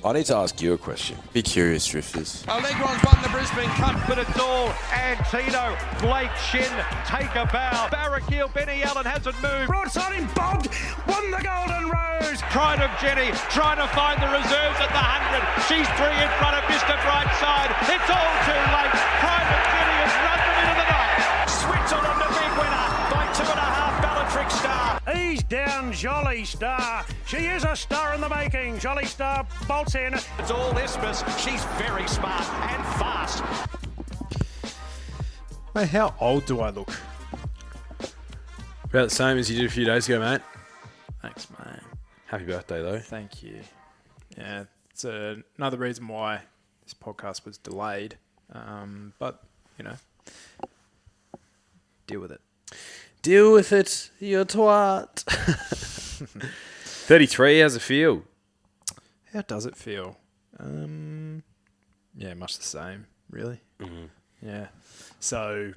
I need to ask you a question. Be curious, drifters. Allegron's won the Brisbane Cup, but it's all Antino. Blake Shin, take a bow. Barrakiel, Benny Allen hasn't moved. Broadside him, bobbed, won the Golden Rose. Pride of Jenny, trying to find the reserves at the 100. She's 3 in front of Mr. Brightside. It's all too late. Pride of Jenny has run them into the night. Switzerland, the big winner by 2.5 Bellatrix Star. He's down, Jolly Star. She is a star in the making. Jolly Star bolts in. It's all Isthmus. She's very smart and fast. Mate, how old do I look? About the same as you did a few days ago, mate. Thanks, mate. Happy birthday, though. Thank you. Yeah, it's another reason why this podcast was delayed. But, you know, deal with it. Deal with it, you twat. 33, how's it feel? How does it feel? Yeah, much the same, really. Mm-hmm. Yeah. So,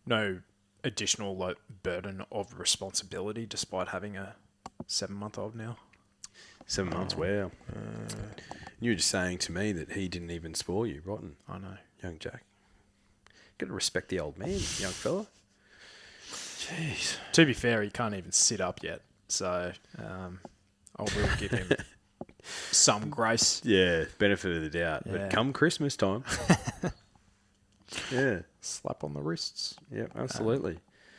no additional burden of responsibility despite having a 7-month-old now. 7 months, wow. You were just saying to me that he didn't even spoil you, rotten. I know. Young Jack. Got to respect the old man, young fella. Jeez. To be fair, he can't even sit up yet. So, I will give him some grace. Yeah, benefit of the doubt. Yeah. But come Christmas time. Yeah. Slap on the wrists. Yeah, absolutely.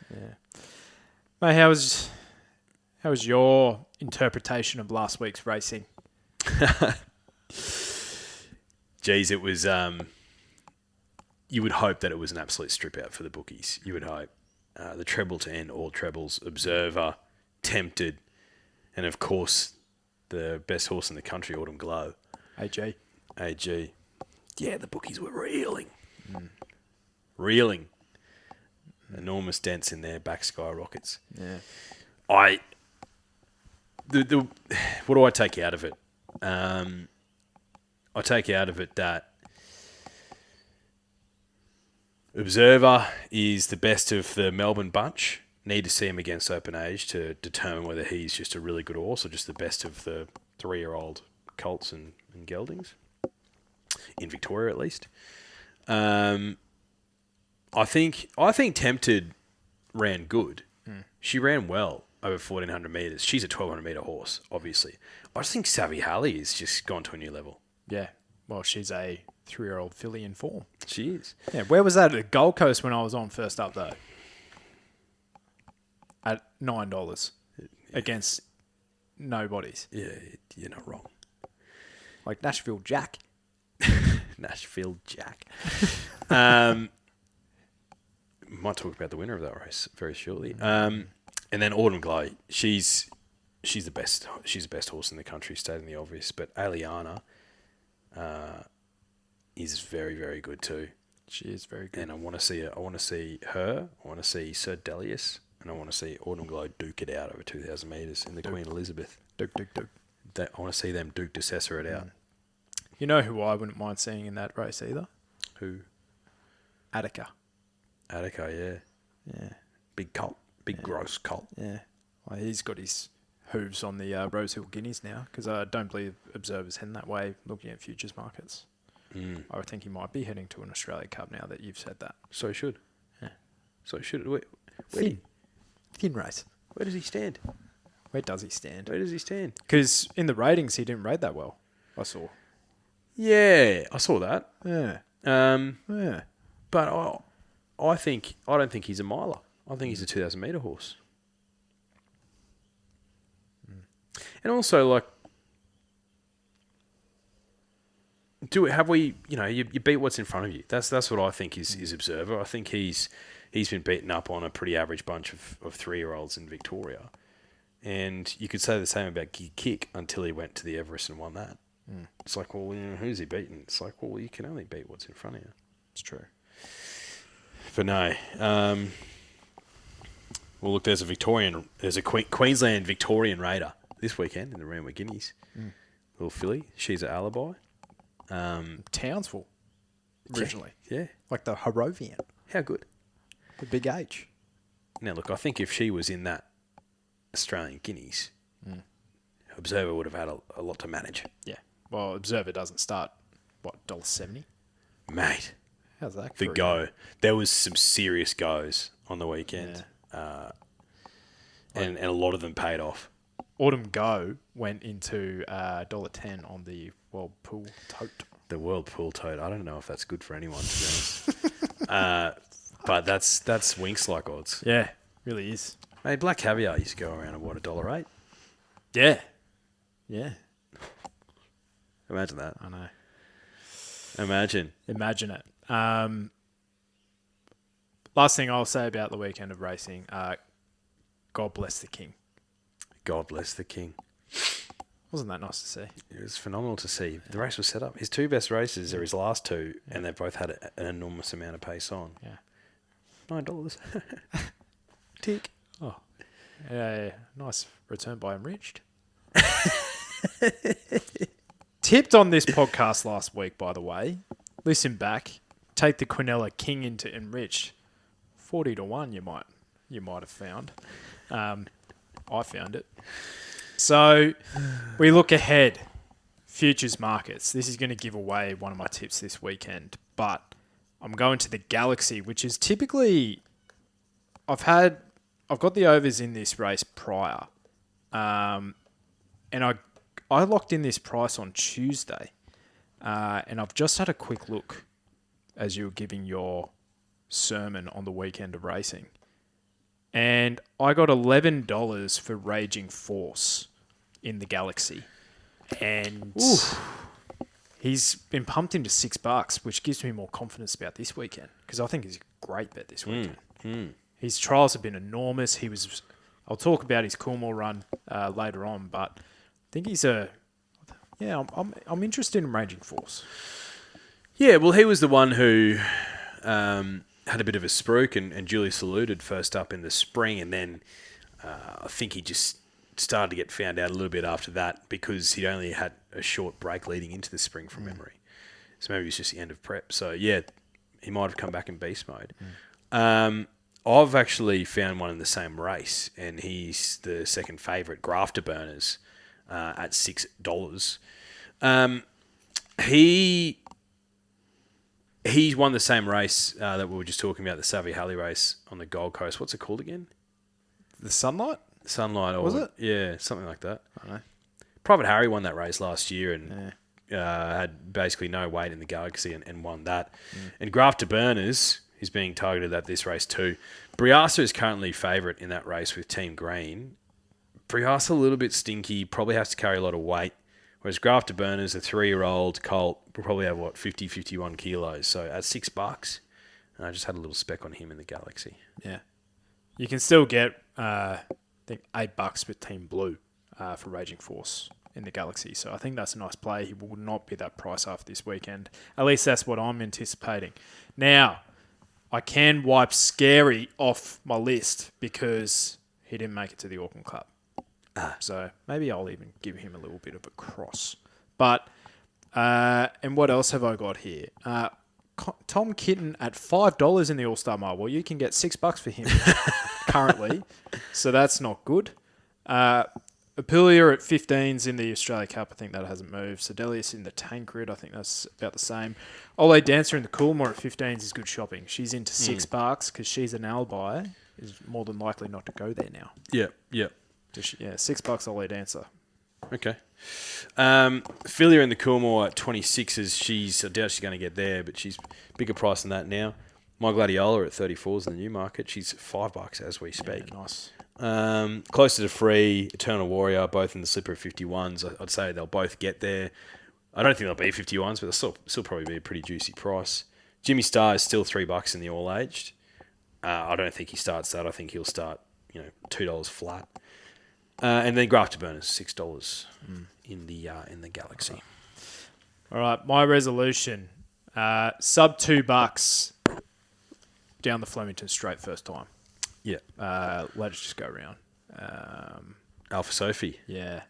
Yeah. Mate, how was your interpretation of last week's racing? Geez, it was... you would hope that it was an absolute strip out for the bookies. You would hope. The treble to end all trebles, Observer, Tempted, and of course, the best horse in the country, Autumn Glow. AG. Yeah, the bookies were reeling. Reeling. Enormous dents in their back skyrockets. Yeah. What do I take out of it? I take out of it that Observer is the best of the Melbourne bunch. Need to see him against Open Age to determine whether he's just a really good horse or just the best of the 3-year-old colts and geldings. In Victoria, at least. I think Tempted ran good. She ran well over 1,400 metres. She's a 1,200 metre horse, obviously. I just think Savvy Harley has just gone to a new level. Yeah. Well, she's a 3-year-old filly in form. She is. Yeah. Where was that? At the Gold Coast when I was on first up, though? At $9 against nobodies. Yeah, you're not wrong. Like Nashville Jack. Nashville Jack. Might talk about the winner of that race very shortly. And then Autumn Glow, she's the best. She's the best horse in the country, stating the obvious. But Aliana is very, very good too. She is very good. And I want to see her. I want to see her. I want to see Sir Delius, and I want to see Autumn Glow duke it out over 2,000 metres in the Queen Elizabeth. Duke. I want to see them Duke de Cesar it out. You know who I wouldn't mind seeing in that race either? Who? Attica. Attica, yeah. Big colt. Big gross colt. Yeah. Well, he's got his hooves on the Rosehill Guineas now because I don't believe Observer's heading that way looking at futures markets. I would think he might be heading to an Australia Cup now that you've said that. So he should. Yeah. So he should. Thin race. Where does he stand? Where does he stand? Because in the ratings, he didn't rate that well. I saw. Yeah, I saw that. Yeah. Yeah. But I don't think he's a miler. I think he's a 2,000 metre horse. And also, like, you beat what's in front of you. That's what I think is Observer. I think he's been beaten up on a pretty average bunch of 3-year-olds in Victoria. And you could say the same about Kick until he went to the Everest and won that. It's like, well, who's he beaten? It's like, well, you can only beat what's in front of you. It's true. But no. Well, look, there's a Queensland Victorian Raider this weekend in the Randwick Guineas. Little filly. She's an alibi. Townsville, originally. Yeah. Like the Harrovian. How good. The big H. Now, look, I think if she was in that Australian Guineas, Observer would have had a lot to manage. Yeah. Well, Observer doesn't start, what, $1.70? Mate, How's that? the go. There was some serious goes on the weekend. And a lot of them paid off. Autumn Go went into $1.10 on the World Pool Tote. The World Pool Tote. I don't know if that's good for anyone, to be honest. But that's Winks-like odds. Yeah, really is. Mate, Black Caviar used to go around at what, $1.08? Yeah. Yeah. Imagine that. I know. Imagine it. Last thing I'll say about the weekend of racing, God bless the King. God bless the King. Wasn't that nice to see? It was phenomenal to see. The race was set up. His two best races are his last two, and they've both had an enormous amount of pace on. Yeah. $9. Tick. Oh. Yeah. Nice return by Enriched. Tipped on this podcast last week, by the way. Listen back. Take the Quinella King into Enriched. 40-1 you might have found. I found it. So we look ahead. Futures markets. This is going to give away one of my tips this weekend. But I'm going to the Galaxy, which is typically... I've got the overs in this race prior. And I locked in this price on Tuesday. And I've just had a quick look as you were giving your sermon on the weekend of racing. And I got $11 for Raging Force in the Galaxy. And he's been pumped into $6, which gives me more confidence about this weekend. Because I think he's a great bet this weekend. His trials have been enormous. I'll talk about his Coolmore run later on, but I think he's I'm interested in Raging Force. Yeah, well, he was the one who had a bit of a spruik and duly saluted first up in the spring, and then I think he just started to get found out a little bit after that because he only had a short break leading into the spring from memory. So maybe it was just the end of prep. So, yeah, he might have come back in beast mode. I've actually found one in the same race, and he's the second favourite, Grafter Burners, at $6. He's won the same race that we were just talking about, the Savvy Halley race on the Gold Coast. What's it called again? The Sunlight? Sunlight. Was it? Yeah, something like that. I don't know. Private Harry won that race last year and had basically no weight in the Galaxy and won that. And Grafter Burners is being targeted at this race too. Briasa is currently favourite in that race with Team Green. Briasa a little bit stinky, probably has to carry a lot of weight. Whereas Grafter Burners, a 3-year-old colt, will probably have, 50, 51 kilos. So at $6, and I just had a little spec on him in the Galaxy. Yeah. You can still get, I think, $8 with Team Blue for Raging Force in the Galaxy. So I think that's a nice play. He will not be that price after this weekend. At least that's what I'm anticipating. Now, I can wipe Scary off my list because he didn't make it to the Auckland Club. So maybe I'll even give him a little bit of a cross. But, and what else have I got here? Tom Kitten at $5 in the All-Star Mile. Well, you can get $6 for him currently. So that's not good. Apulia at 15s in the Australia Cup. I think that hasn't moved. Sedelius in the Tancred. I think that's about the same. Ole Dancer in the Coolmore at 15s is good shopping. She's into $6 because she's an alibi. Is more than likely not to go there now. Yeah. Yeah, $6 Ole Dancer. Okay. Philia in the Coolmore at 26s. I doubt she's going to get there, but she's bigger price than that now. My Gladiola at 34s in the Newmarket. She's $5 as we speak. Yeah, nice. Closer to free, Eternal Warrior, both in the slipper of 51s. I'd say they'll both get there. I don't think they'll be 51s, but they'll still probably be a pretty juicy price. Jimmy Star is still $3 in the all-aged. I don't think he starts that. I think he'll start, $2 flat. And then Grafter Burners, $6 in the Galaxy. All right, my resolution: sub $2 down the Flemington Straight first time. Yeah. Let it just go around. Alpha Sophie. Yeah,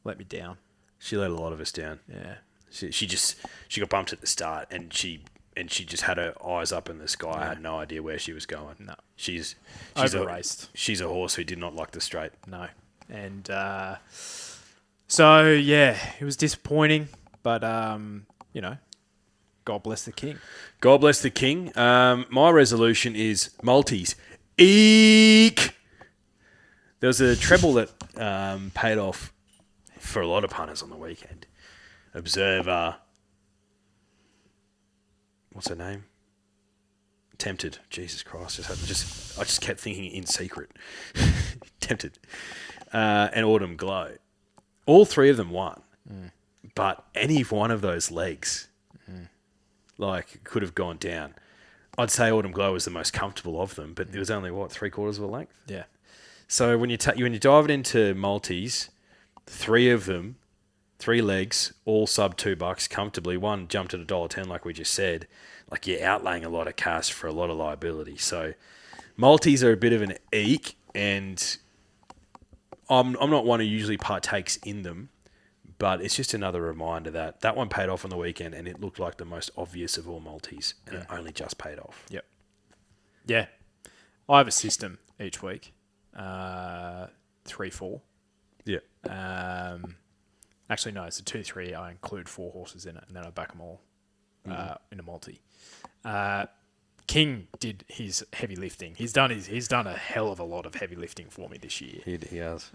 let me down. She let a lot of us down. Yeah. She got bumped at the start, and she just had her eyes up in the sky. I had no idea where she was going. No. She's over-raced. She's a horse who did not like the straight. No. And So, yeah, it was disappointing, but, God bless the king. God bless the king. My resolution is Maltese. Eek! There was a treble that paid off for a lot of punters on the weekend. Observer. What's her name? Tempted. Jesus Christ. I just kept thinking in secret. Tempted. And Autumn Glow. All three of them won. But any one of those legs, could have gone down. I'd say Autumn Glow was the most comfortable of them, but it was only, 3/4 of a length? Yeah. So when you dive it into multis, three of them, 3 legs, all sub $2 comfortably. One jumped at $1.10, like we just said. Like, you're outlaying a lot of cash for a lot of liability. So multis are a bit of an eek, and I'm not one who usually partakes in them, but it's just another reminder that one paid off on the weekend, and it looked like the most obvious of all multis, and it only just paid off. Yep. Yeah. I have a system each week. 3-4. Yeah. Actually, no, it's a 2-3. I include 4 horses in it, and then I back them all in a multi. King did his heavy lifting. He's done a hell of a lot of heavy lifting for me this year. He has.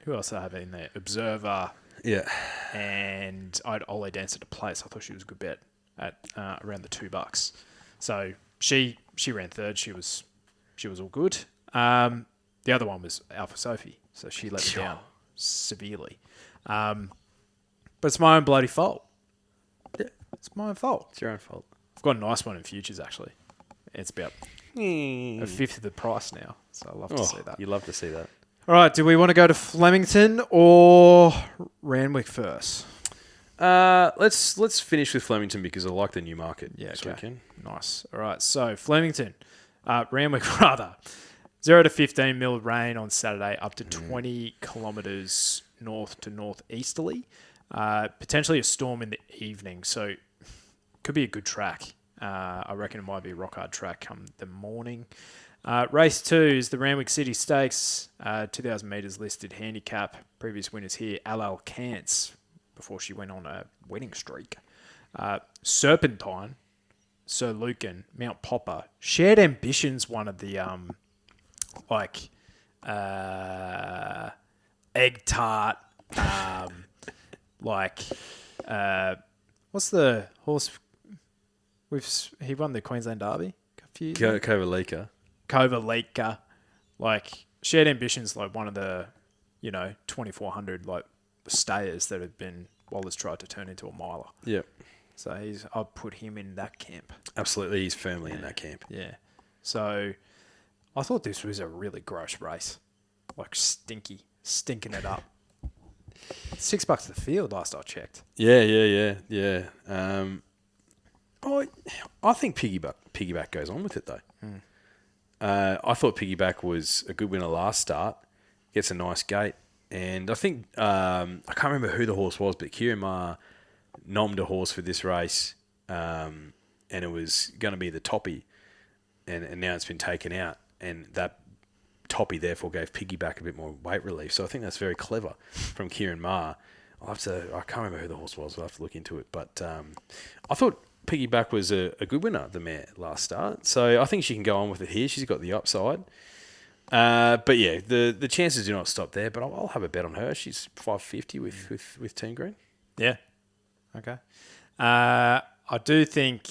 Who else I have in there? Observer. Yeah. And I had Ole Dancer to place. I thought she was a good bet at around the $2. So she ran third. She was all good. The other one was Alpha Sophie, so she let me down severely. But it's my own bloody fault. Yeah. It's my own fault. It's your own fault. I've got a nice one in futures, actually. It's about a fifth of the price now, so I love to see that. You love to see that. All right, do we want to go to Flemington or Randwick first? Let's finish with Flemington because I like the Newmarket this weekend. Nice. All right, so Flemington, Randwick rather. 0 to 15 mil rain on Saturday, up to 20 kilometres north to northeasterly. Potentially a storm in the evening, so could be a good track. I reckon it might be a rock hard track come the morning. Race 2 is the Randwick City Stakes, 2,000 metres listed handicap. Previous winners here, Al Kantz, before she went on a winning streak. Serpentine, Sir Lucan, Mount Popper. Shared Ambitions, one of the egg tart, what's the horse? He won the Queensland Derby a few years ago. Kovalika. Shared Ambitions, one of the 2,400 stayers that have been Waller's tried to turn into a miler. Yep. So I'd put him in that camp. Absolutely, he's firmly in that camp. Yeah. So I thought this was a really gross race. Stinking it up. $6 the field last I checked. Yeah. I think Piggyback goes on with it though. I thought Piggyback was a good winner last start. Gets a nice gate, and I think I can't remember who the horse was, but Kieran Ma nommed a horse for this race, and it was going to be the Toppy, and now it's been taken out, and that Toppy therefore gave Piggyback a bit more weight relief. So I think that's very clever from Kieran Ma. I can't remember who the horse was. I'll have to look into it, but I thought Piggyback was a good winner, the mare, last start. So I think she can go on with it here. She's got the upside. But yeah, the chances do not stop there, but I'll have a bet on her. She's $5.50 with Team Green. Yeah. Okay. I do think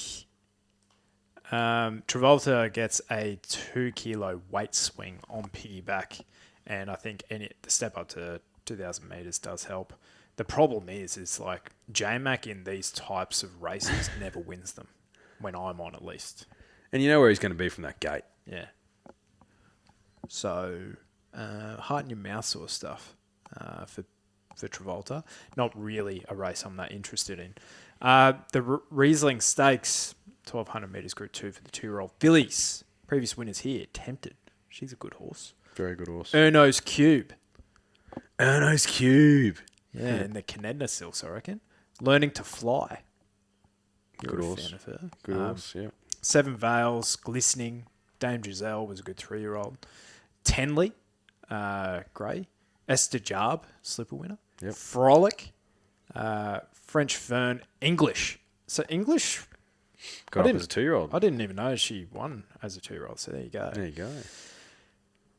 Travolta gets a 2 kilo weight swing on Piggyback, and I think the step up to 2,000 metres does help. The problem is J-Mac in these types of races never wins them, when I'm on at least. And you know where he's going to be from that gate. Yeah. So, heart in your mouth sort of stuff for Travolta. Not really a race I'm that interested in. The Riesling Stakes, 1,200 metres, Group 2 for the 2-year-old fillies. Previous winners here, Tempted. She's a good horse. Very good horse. Erno's Cube. Yeah, and the Canedna Silks, I reckon. Learning to Fly. Good horse. Fan of her. Good horse, yeah. Seven Veils, Glistening. Dame Giselle was a good 3-year-old. Tenley, Grey. Esther Jarb, slipper winner. Yep. Frolic, French Fern, English. So English Got up as a 2-year-old. I didn't even know she won as a 2-year-old. So there you go. There you go.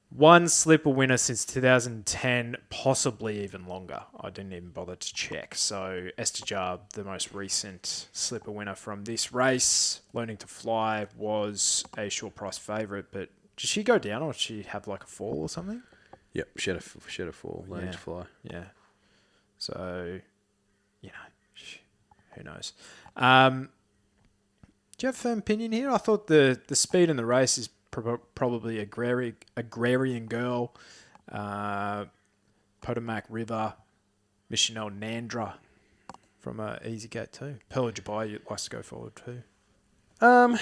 One slipper winner since 2010, possibly even longer. I didn't even bother to check. So Esther Jarb, the most recent slipper winner from this race, Learning to Fly, was a short price favourite. But did she go down or did she have like a fall or something? Yep, she had a fall, Learning to Fly. Yeah. So, who knows? Do you have a firm opinion here? I thought the speed in the race is probably Agrarian Girl, Potomac River, Missionel Nandra from Easy Gate too. Pearl Dubai likes to go forward too. I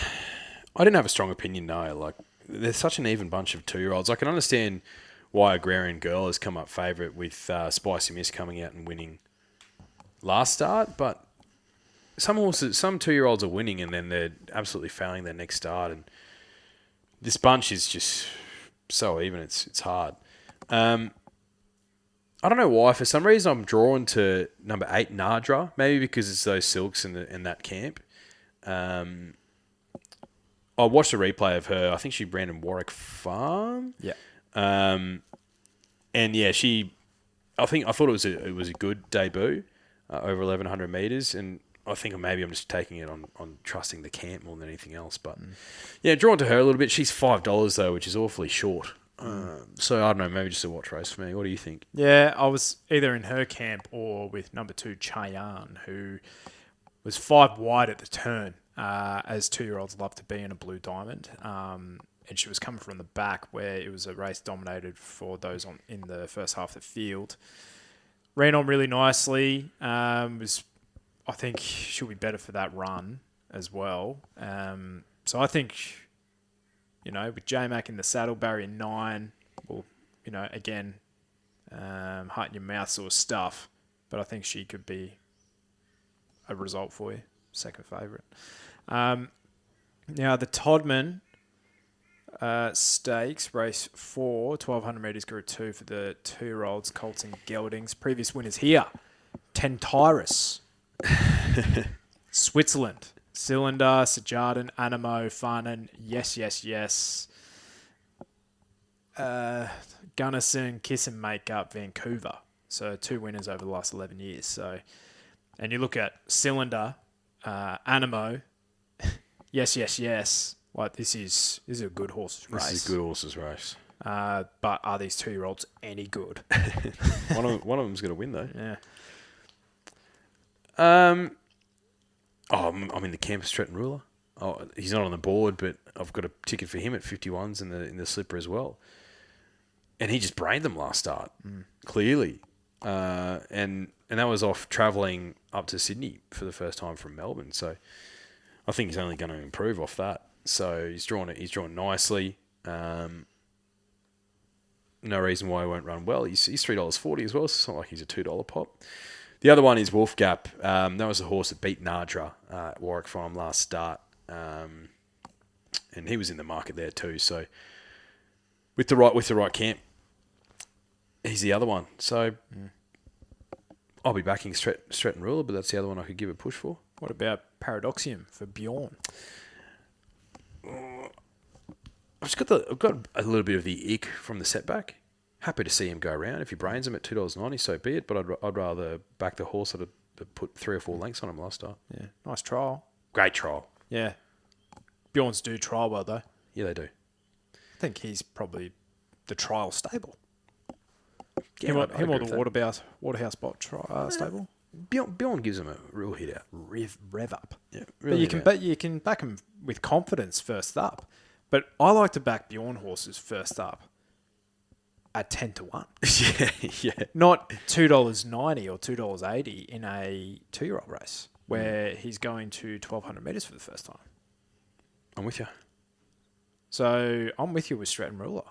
didn't have a strong opinion, no. Like, there's such an even bunch of 2-year-olds. I can understand why Agrarian Girl has come up favourite with Spicy Miss coming out and winning last start, but some 2-year-olds are winning and then they're absolutely failing their next start, and this bunch is just so even. It's hard. I don't know why. For some reason, I'm drawn to number 8, Nadra. Maybe because it's those silks in that camp. I watched a replay of her. I think she ran in Warwick Farm. Yeah. And yeah, I thought it was a good debut over 1,100 meters, and I think maybe I'm just taking it on trusting the camp more than anything else. But yeah, drawn to her a little bit. She's $5 though, which is awfully short. So I don't know, maybe just a watch race for me. What do you think? Yeah, I was either in her camp or with number 2, Cheyenne, who was 5 wide at the turn, as 2-year-olds love to be in a Blue Diamond. And she was coming from the back where it was a race dominated for those in the first half of the field. Ran on really nicely. I think she'll be better for that run as well. So I think, with J-Mac in the saddle, barrier 9, will, again, heart in your mouth sort of stuff. But I think she could be a result for you, second favourite. Now, the Todman Stakes, race 4, 1,200 metres, Group 2 for the 2-year-olds, Colts and Geldings. Previous winners here, Tentyris. Switzerland, Cylinder, Sajardin, Animo, Farnan, yes. Gunnison, Kiss and Makeup, Vancouver. So 2 winners over the last 11 years. So, and you look at Cylinder, Animo, yes. Like this is a good horse's race. This is a good horse's race. But are these 2-year-olds any good? One of them's going to win though. Yeah. I'm in the camp of Stretton Ruler. Oh, he's not on the board, but I've got a ticket for him at 51s in the slipper as well. And he just brained them last start, clearly. And that was off travelling up to Sydney for the first time from Melbourne. So I think he's only going to improve off that. So he's drawn nicely. No reason why he won't run well. He's $3.40 as well, so it's not like he's a $2 pop. The other one is Wolf Gap. That was the horse that beat Nadra at Warwick Farm last start. And he was in the market there too. So with the right camp, he's the other one. So I'll be backing Stretton Ruler, but that's the other one I could give a push for. What about Paradoxium for Bjorn? I've got a little bit of the ick from the setback. Happy to see him go around. If he brains him at $2.90, so be it. But I'd rather back the horse that put 3 or 4 lengths on him last start. Yeah, nice trial. Great trial. Yeah, Bjorns do trial well though. Yeah, they do. I think he's probably the trial stable. Yeah, him or agree with the that. Waterhouse Bot stable. Bjorn gives him a real hit out. Rev up. Yeah, really but you can back him with confidence first up. But I like to back Bjorn horses first up at 10-1. yeah. Not $2.90 or $2.80 in a 2-year-old race where he's going to 1,200 metres for the first time. I'm with you. So I'm with you with Stratton Ruler.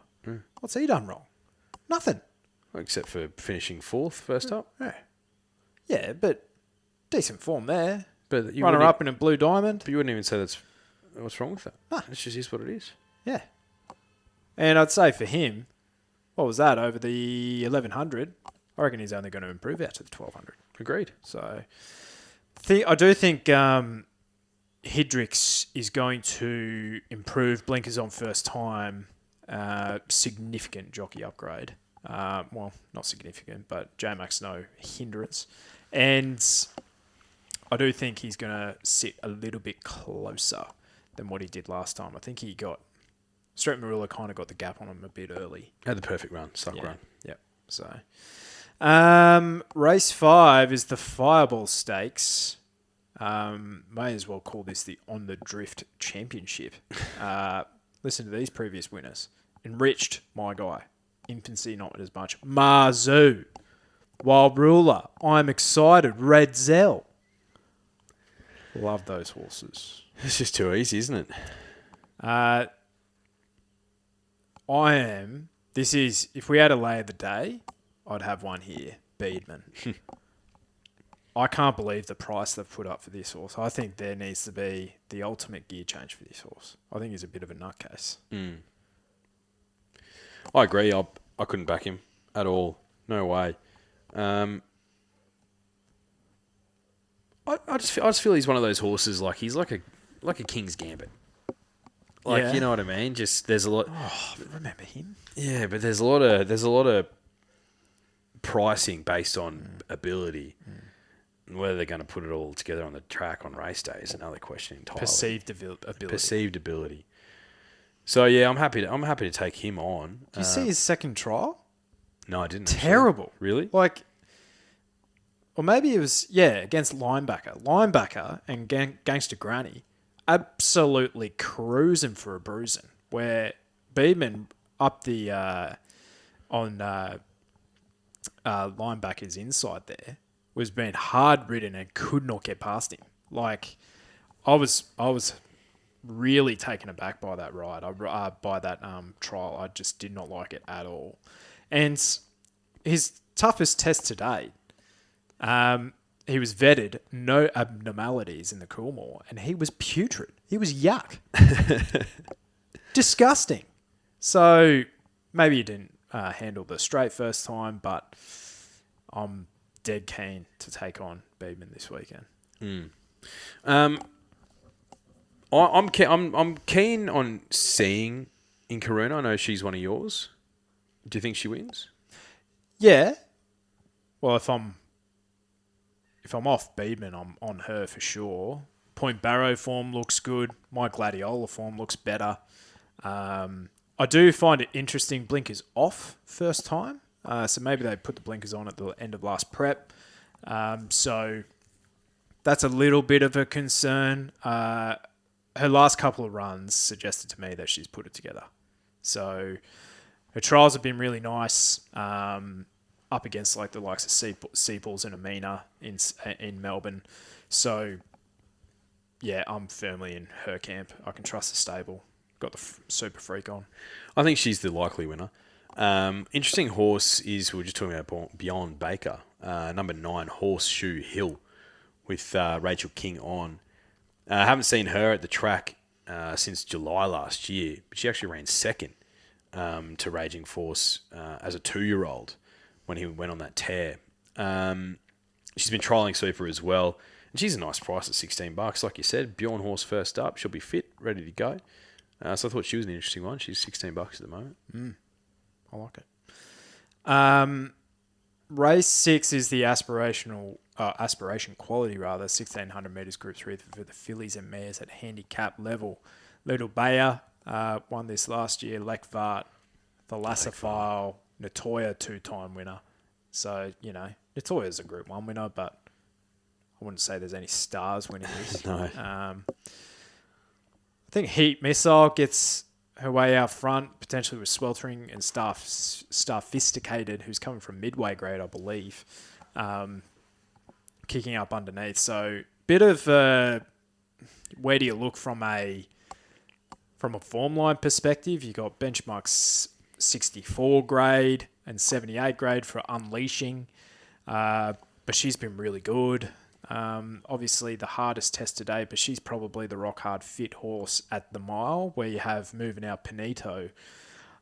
What's he done wrong? Nothing. Except for finishing 4th first up. Yeah, but decent form there. But Runner up in a Blue Diamond. But you wouldn't even say that's what's wrong with that. Nah. It just is what it is. Yeah. And I'd say for him, what was that, over the 1,100? I reckon he's only going to improve out to the 1200. Agreed. So I do think Hidrix is going to improve. Blinkers on first time. Significant jockey upgrade. Well, not significant, but J-Max no hindrance. And I do think he's going to sit a little bit closer than what he did last time. I think Strait Marilla kind of got the gap on him a bit early. Had the perfect run, run. Yep. So, race 5 is the Fireball Stakes. May as well call this the On the Drift Championship. Listen to these previous winners. Enriched, my guy. Infancy, not as much. Marzu. Wild Ruler. I'm Excited. Red Zell. Love those horses. It's just too easy, isn't it? If we had a lay of the day, I'd have one here. Beedman. I can't believe the price they've put up for this horse. I think there needs to be the ultimate gear change for this horse. I think he's a bit of a nutcase. I agree. I couldn't back him at all. No way. I just feel he's one of those horses. Like he's like a King's Gambit. You know what I mean? Just there's a lot. Oh, remember him? Yeah, but there's a lot of pricing based on ability. And whether they're going to put it all together on the track on race day is another question entirely. Perceived ability. So yeah, I'm happy to take him on. Did you see his second trial? No, I didn't. Terrible. Actually. Really? Or maybe it was against Linebacker. Linebacker and Gangster Granny absolutely cruising for a bruising. Where Beedman up the on Linebacker's inside there was being hard ridden and could not get past him. I was really taken aback by that ride. By that trial, I just did not like it at all. And his toughest test to date, he was vetted, no abnormalities in the Coolmore, and he was putrid. He was yuck. Disgusting. So maybe he didn't handle the straight first time, but I'm dead keen to take on Beedman this weekend. I'm keen on seeing in Karuna. I know she's one of yours. Do you think she wins? Yeah. Well, if I'm off Beedman, I'm on her for sure. Point Barrow form looks good. My Gladiola form looks better. I do find it interesting. Blinkers off first time. So maybe they put the blinkers on at the end of last prep. So that's a little bit of a concern. Her last couple of runs suggested to me that she's put it together. So her trials have been really nice. Up against the likes of Seapools and Amina in Melbourne. So yeah, I'm firmly in her camp. I can trust the stable. Got the Super Freak on. I think she's the likely winner. Interesting horse is, we were just talking about Beyond Baker, number 9, Horseshoe Hill, with Rachel King on. I haven't seen her at the track since July last year, but she actually ran second to Raging Force as a 2-year-old when he went on that tear. She's been trialling Super as well, and she's a nice price at $16. Like you said, Bjorn horse first up. She'll be fit, ready to go. So I thought she was an interesting one. She's $16 at the moment. I like it. Race 6 is the aspiration quality, 1600 metres Group 3 for the fillies and mares at handicap level. Little Bayer won this last year. Lekvart, Thalassophile, Natoya 2-time winner. So, Natoya's a Group 1 winner, but I wouldn't say there's any stars winning this. No. I think Heat Missile gets her way out front, potentially with Sweltering and Sophisticated, who's coming from midway grade, I believe, kicking up underneath. So, bit of where do you look from a form line perspective? You got benchmarks 64 grade and 78 grade for Unleashing, but she's been really good. Obviously the hardest test today, but she's probably the rock hard fit horse at the mile, where you have moving out Panito,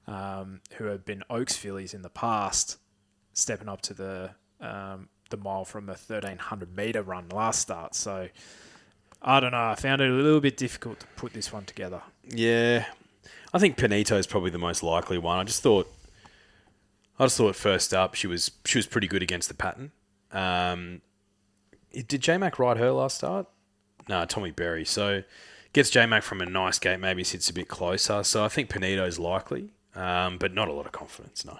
who have been Oaks fillies in the past. stepping up to the mile from a 1,300 metre run last start. So I don't know. I found it a little bit difficult to put this one together. Yeah. I think Panito is probably the most likely one. I just thought first up she was pretty good against the pattern. Did J-Mac ride her last start? No, Tommy Berry. So gets J-Mac from a nice gate, maybe sits a bit closer. So I think Panito's likely, but not a lot of confidence, no.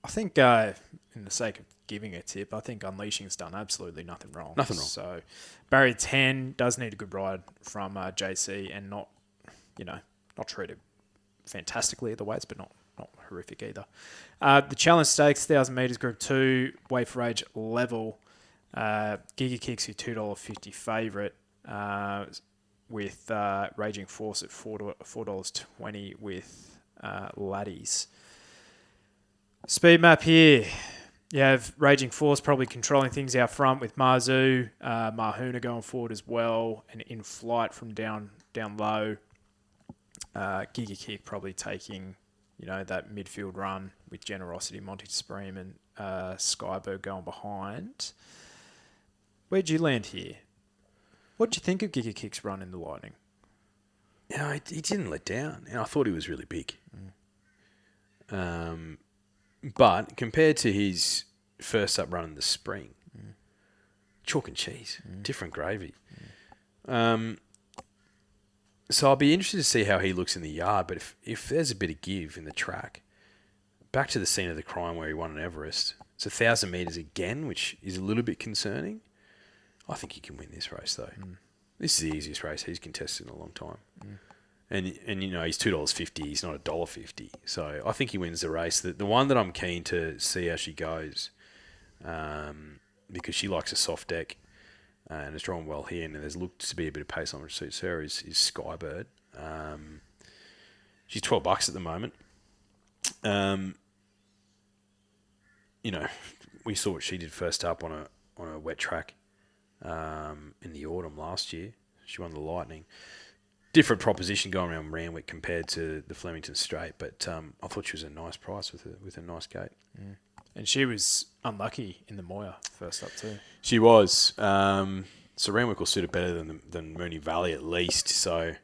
I think, in the sake of giving a tip, I think Unleashing's done absolutely nothing wrong. Nothing wrong. So Barrier 10 does need a good ride from JC and not treated fantastically at the weights, but not horrific either. The Challenge Stakes, 1,000 metres, Group 2, weight for age level. Giga Kicks, your $2.50 favourite, with Raging Force at $4.20 with Laddies. Speed map here. You have Raging Force probably controlling things out front with Marzu, Mahuna going forward as well, and in flight from down low. Giga Kick probably taking, that midfield run with Generosity, Monty Supreme, and Skybird going behind. Where'd you land here? What did you think of Giga Kick's run in the Lightning? Yeah, he didn't let down. And I thought he was really big. But compared to his first up run in the spring, chalk and cheese, different gravy. So I'll be interested to see how he looks in the yard. But if there's a bit of give in the track, back to the scene of the crime where he won an Everest. It's 1,000 metres again, which is a little bit concerning. I think he can win this race, though. This is the easiest race he's contested in a long time. And he's $2.50. He's not $1.50. So I think he wins the race. The one that I'm keen to see how she goes, because she likes a soft deck and is drawn well here, and there's looked to be a bit of pace on which suits her, is Skybird. She's $12 at the moment. We saw what she did first up on a wet track in the autumn last year. She won the Lightning. Different proposition going around Randwick compared to the Flemington Straight, but I thought she was a nice price with a nice gate. And she was unlucky in the Moya first up too. She was. So Randwick will suit her better than Moonee Valley at least. So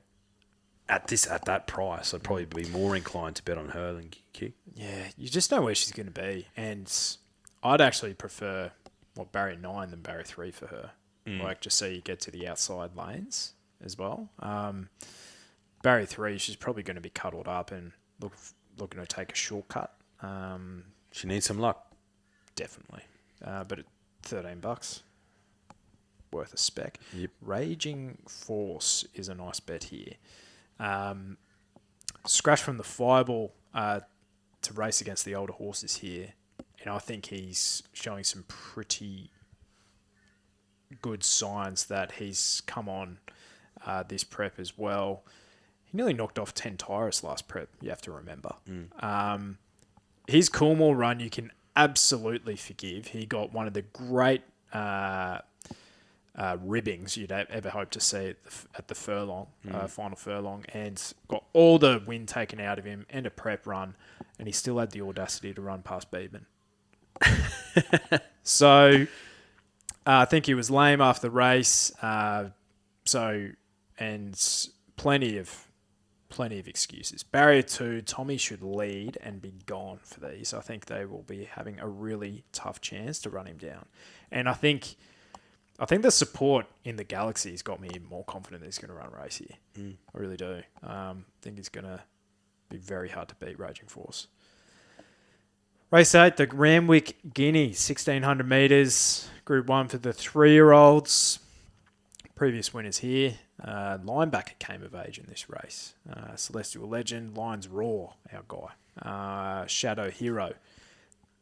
at that price, I'd probably be more inclined to bet on her than Kick. Yeah, you just know where she's going to be, and I'd actually prefer barrier 9 than barrier 3 for her. Just so you get to the outside lanes as well. Barrier 3, she's probably going to be cuddled up and looking to take a shortcut. She needs some luck. Definitely. But at $13, worth a spec. Yep. Raging Force is a nice bet here. Scratch from the Fireball to race against the older horses here. And I think he's showing some pretty good signs that he's come on this prep as well. He nearly knocked off Tentyris last prep, you have to remember. His Coolmore run you can absolutely forgive. He got one of the great ribbings you'd ever hope to see at the furlong, final furlong, and got all the wind taken out of him and a prep run, and he still had the audacity to run past Beedman. So I think he was lame after the race. And plenty of excuses. Barrier 2, Tommy should lead and be gone for these. I think they will be having a really tough chance to run him down. And I think the support in the Galaxy has got me even more confident that he's going to run a race here. I really do. I think he's going to be very hard to beat, Raging Force. Race 8, the Randwick Guineas, 1,600 metres, Group 1 for the 3-year-olds. Previous winners here. Linebacker came of age in this race. Celestial Legend, Lions Raw, our guy. Shadow Hero,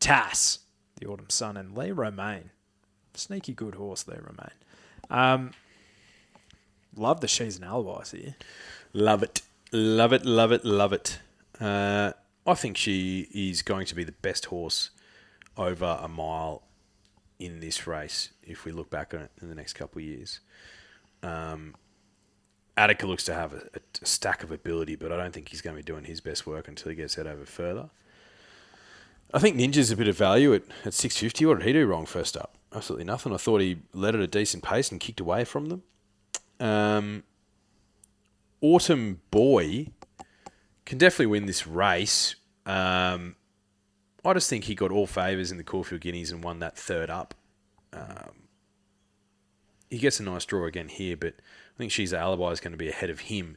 Tass, the Autumn Sun, and Lee Romaine. Sneaky good horse, Lee Romaine. Love the She's an Alibis here. Love it. Love it, love it, love it. I think she is going to be the best horse over a mile in this race if we look back on it in the next couple of years. Attica looks to have a stack of ability, but I don't think he's going to be doing his best work until he gets that over further. I think Ninja's a bit of value at 650. What did he do wrong first up? Absolutely nothing. I thought he led at a decent pace and kicked away from them. Autumn Boy can definitely win this race. I just think he got all favours in the Caulfield Guineas and won that third up. He gets a nice draw again here, but I think She's Alibi is going to be ahead of him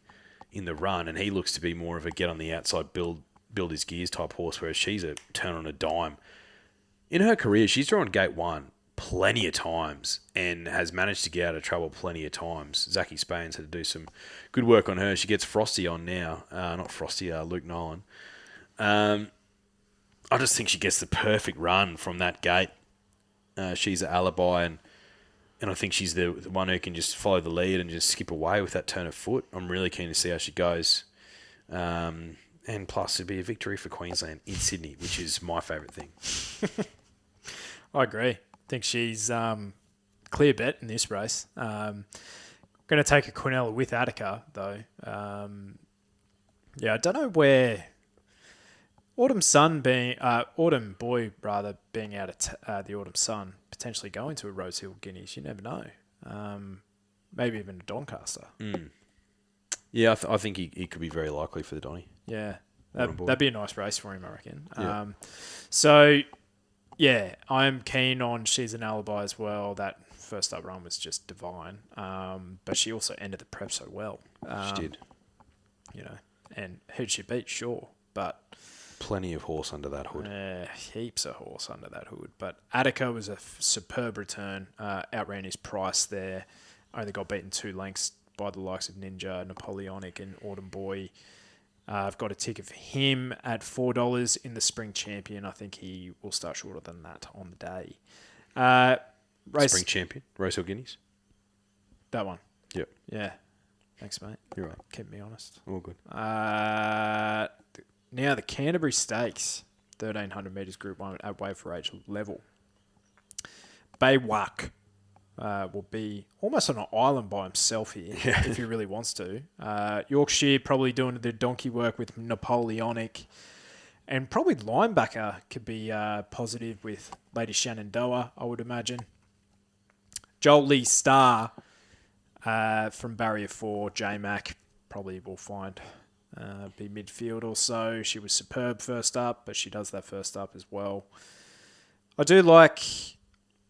in the run, and he looks to be more of a get on the outside, build his gears type horse, whereas she's a turn on a dime. In her career, she's drawn gate 1 plenty of times and has managed to get out of trouble plenty of times. Zachy Spain's had to do some good work on her. She gets Frosty on now. Not Frosty, Luke Nolan. I just think she gets the perfect run from that gate. She's an alibi, and I think she's the one who can just follow the lead and just skip away with that turn of foot. I'm really keen to see how she goes. And plus, it'd be a victory for Queensland in Sydney, which is my favourite thing. I agree. I think she's clear bet in this race. Going to take a Quinella with Attica, though. I don't know where Autumn Boy being out of the Autumn Sun, potentially going to a Rosehill Guineas. You never know. Maybe even a Doncaster. Yeah, I think he could be very likely for the Donny. Yeah, that'd be a nice race for him, I reckon. Yeah. I'm keen on She's an Alibi as well. That first up run was just divine. But she also ended the prep so well. She did. And who'd she beat? Sure, but plenty of horse under that hood. Heaps of horse under that hood. But Attica was a superb return. Outran his price there. Only got beaten 2 lengths by the likes of Ninja, Napoleonic, and Autumn Boy. I've got a ticket for him at $4 in the Spring Champion. I think he will start shorter than that on the day. Spring Champion, Rosehill Guineas. That one. Yep. Yeah. Thanks, mate. You're right. Keep me honest. All good. Now the Canterbury Stakes, 1,300 metres Group 1 at weight for age level. Baywak will be almost on an island by himself here if he really wants to. Yorkshire probably doing the donkey work with Napoleonic. And probably linebacker could be positive with Lady Shenandoah, I would imagine. Joel Lee Star from Barrier 4, J-Mac probably will find be midfield or so. She was superb first up, but she does that first up as well. I do like...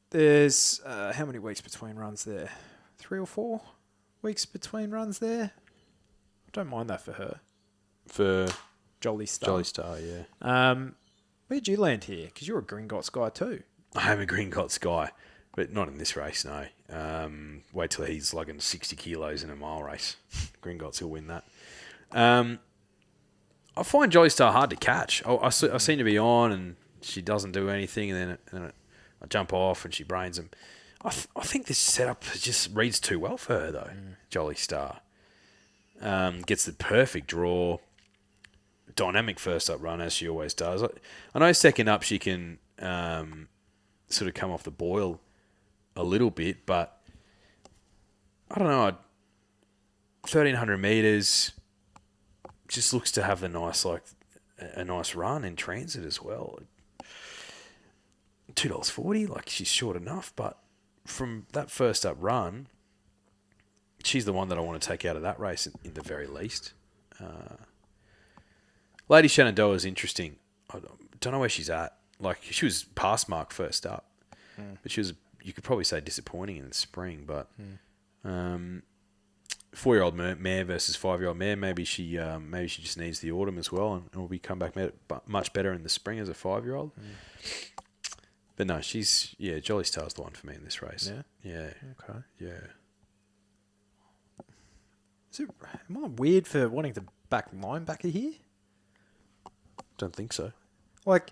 There's how many weeks between runs there? 3 or 4 weeks between runs there? I don't mind that for her. For Jolie Star. Jolie Star, yeah. Where'd you land here? Because you're a Gringotts guy too. I am a Gringotts guy, but not in this race, no. Wait till he's lugging 60 kilos in a mile race. Gringotts will win that. I find Jolie Star hard to catch. I seem to be on and she doesn't do anything, and then I jump off and she brains them. I think this setup just reads too well for her, though. Jolie Star. Gets the perfect draw. Dynamic first up run, as she always does. I know second up she can sort of come off the boil a little bit, but I don't know. 1,300 metres just looks to have a nice run in transit as well. $2.40, like she's short enough, but from that first up run, she's the one that I want to take out of that race in the very least. Lady Shenandoah is interesting. I don't know where she's at. Like, she was past mark first up, but she was, you could probably say, disappointing in the spring. But 4-year-old mare versus 5-year-old mare, maybe she just needs the autumn as well, and will come back much better in the spring as a 5-year-old. But no, Jolie Star's the one for me in this race. Yeah? Yeah. Okay. Yeah. Am I weird for wanting to back linebacker here? Don't think so. Like,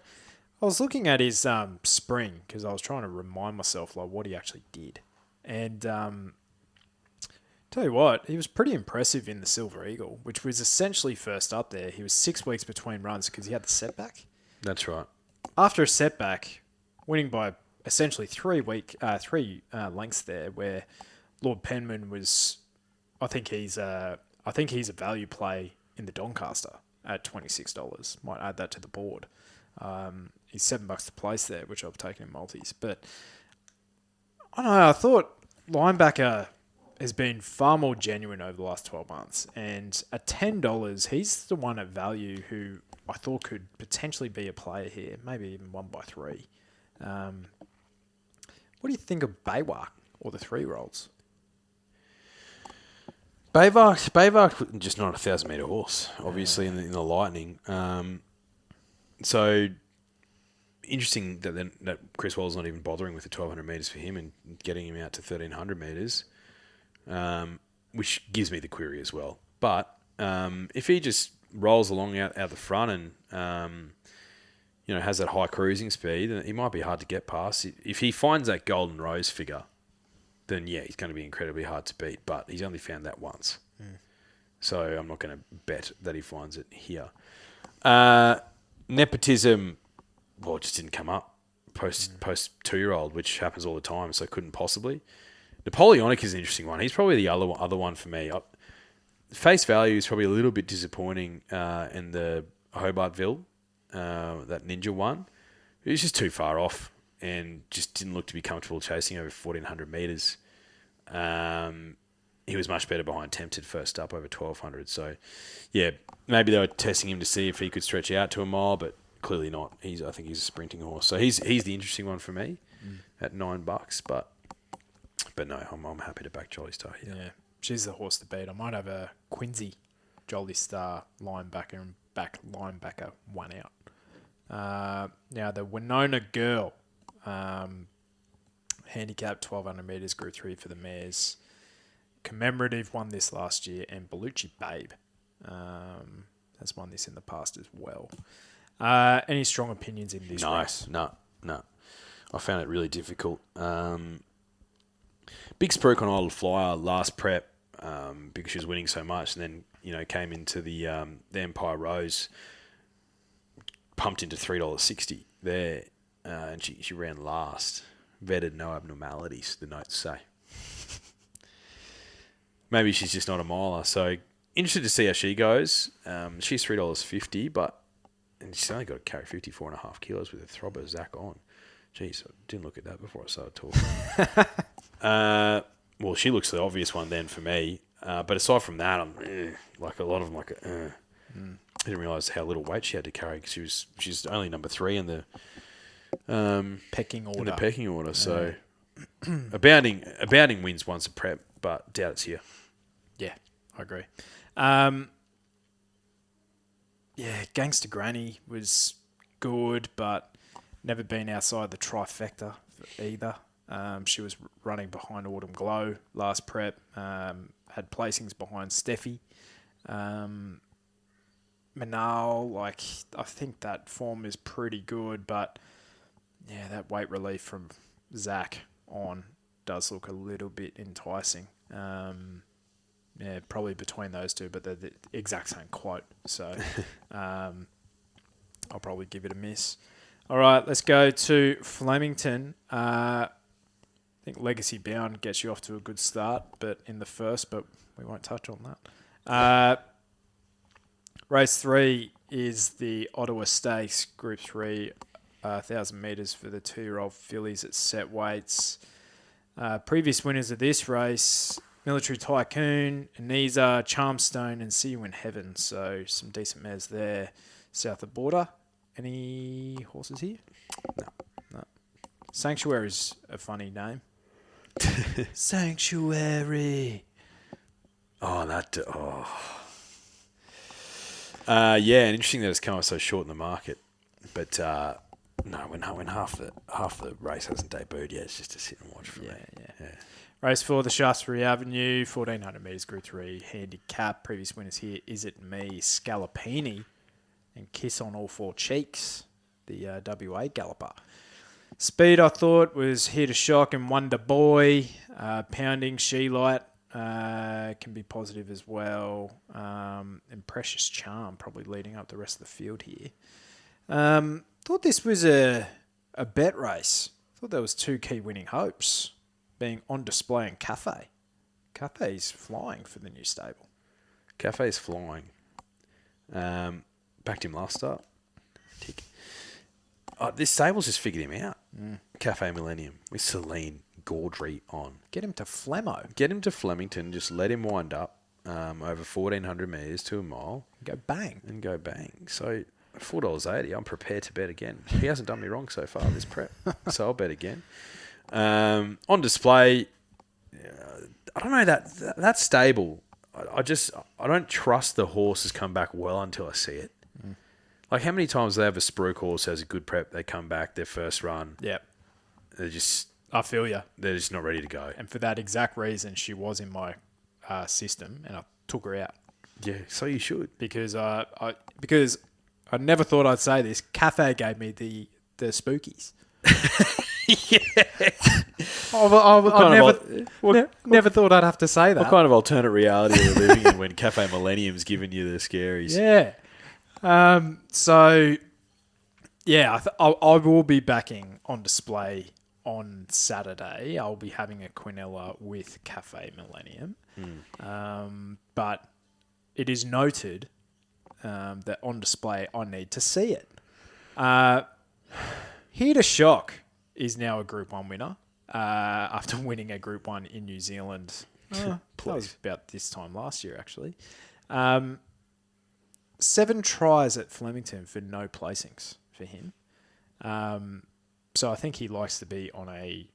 I was looking at his spring because I was trying to remind myself like what he actually did. And tell you what, he was pretty impressive in the Silver Eagle, which was essentially first up there. He was 6 weeks between runs because he had the setback. That's right. After a setback, winning by essentially 3 lengths there, where Lord Penman was, I think he's a value play in the Doncaster at $26. Might add that to the board. he's $7 to place there, which I've taken in multis. But I don't know. I thought linebacker has been far more genuine over the last 12 months. And at $10, he's the one at value who I thought could potentially be a player here, maybe even 1 by 3. What do you think of Baywak or the 3-year-olds? Bayvark, just not a 1,000-metre horse, obviously, in the Lightning. So interesting that Chris Wall's not even bothering with the 1,200 metres for him and getting him out to 1,300 metres. Which gives me the query as well. But if he just rolls along out the front and has that high cruising speed, then he might be hard to get past. If he finds that Golden Rose figure, then yeah, he's going to be incredibly hard to beat. But he's only found that once, so I'm not going to bet that he finds it here. Nepotism, well, it just didn't come up post 2-year-old, which happens all the time, so couldn't possibly. Napoleonic is an interesting one. He's probably the other one for me. Face value is probably a little bit disappointing in the Hobartville, that Ninja one. He was just too far off and just didn't look to be comfortable chasing over 1,400 metres. He was much better behind Tempted first up over 1,200. So, yeah, maybe they were testing him to see if he could stretch out to a mile, but clearly not. I think he's a sprinting horse. So he's the interesting one for me at $9, But no, I'm happy to back Jolly Star here. Yeah, she's the horse to beat. I might have a Quincy Jolly Star linebacker and back linebacker 1 out. Now, the Winona Girl, handicap 1,200 metres, Group 3 for the mares. Commemorative won this last year, and Bellucci Babe has won this in the past as well. Any strong opinions in this race? No. I found it really difficult. Big spruik on Idle Flyer last prep because she was winning so much, and then came into the Empire Rose, pumped into $3.60 there, and she ran last. Vetted no abnormalities, the notes say. Maybe she's just not a miler, so interested to see how she goes. She's $3.50, and she's only got to carry 54.5 kilos with a throbber Zach on. Jeez, I didn't look at that before I started talking. Well, she looks the obvious one then for me. But aside from that, I'm like a lot of them. I didn't realise how little weight she had to carry because she's only number 3 in the pecking order. In the pecking order. So abounding wins once a prep, but doubt it's here. Yeah, I agree. Gangster Granny was good, but never been outside the trifecta either. She was running behind Autumn Glow last prep. Had placings behind Steffi. Manal, I think that form is pretty good, but yeah, that weight relief from Zach on does look a little bit enticing. Probably between those two, but they're the exact same quote. So I'll probably give it a miss. All right, let's go to Flemington. I think Legacy Bound gets you off to a good start, but in the first, but we won't touch on that. Race 3 is the Ottawa Stakes, Group 3, 1,000 metres for the 2-year-old fillies at set weights. Previous winners of this race, Military Tycoon, Anisa, Charmstone, and See You in Heaven. So some decent mares there, south of border. Any horses here? No. Sanctuary's a funny name. Sanctuary. And interesting that it's come up so short in the market. But when half the race hasn't debuted yet, it's just to sit and watch for me. Yeah. Race 4, the Shaftesbury Avenue, 1,400 metres, Group 3, handicap. Previous winners here, Is It Me, Scalapini, and Kiss on All Four Cheeks, the WA galloper. Speed, I thought, was Here to Shock and Wonder Boy. Pounding, She Light can be positive as well. And Precious Charm probably leading up the rest of the field here. Thought this was a bet race. Thought there was 2 key winning hopes being On Display and Cafe. Cafe's flying for the new stable. Cafe's flying. Backed him last start. Tick. this stable's just figured him out. Cafe Millennium with Celine Gaudry on. Get him to Flemmo. Get him to Flemington. Just let him wind up over 1,400 metres to a mile. Go bang. And go bang. So $4.80. I'm prepared to bet again. He hasn't done me wrong so far this prep, so I'll bet again. On display, I don't know that stable. I don't trust the horse has come back well until I see it. Like how many times they have a spruik horse has a good prep, they come back their first run. Yep. I feel you. They're just not ready to go. And for that exact reason, she was in my system, and I took her out. Yeah, so you should. Because I never thought I'd say this. Cafe gave me the spookies. I never thought I'd have to say that. What kind of alternate reality are we living in when Cafe Millennium's giving you the scaries? Yeah. So, yeah, I will be backing on display on Saturday. I'll be having a Quinella with Cafe Millennium. But it is noted that on display, I need to see it. Here to Shock is now a Group 1 winner after winning a Group 1 in New Zealand. That was about this time last year, actually. 7 tries at Flemington for no placings for him. So I think he likes to be on a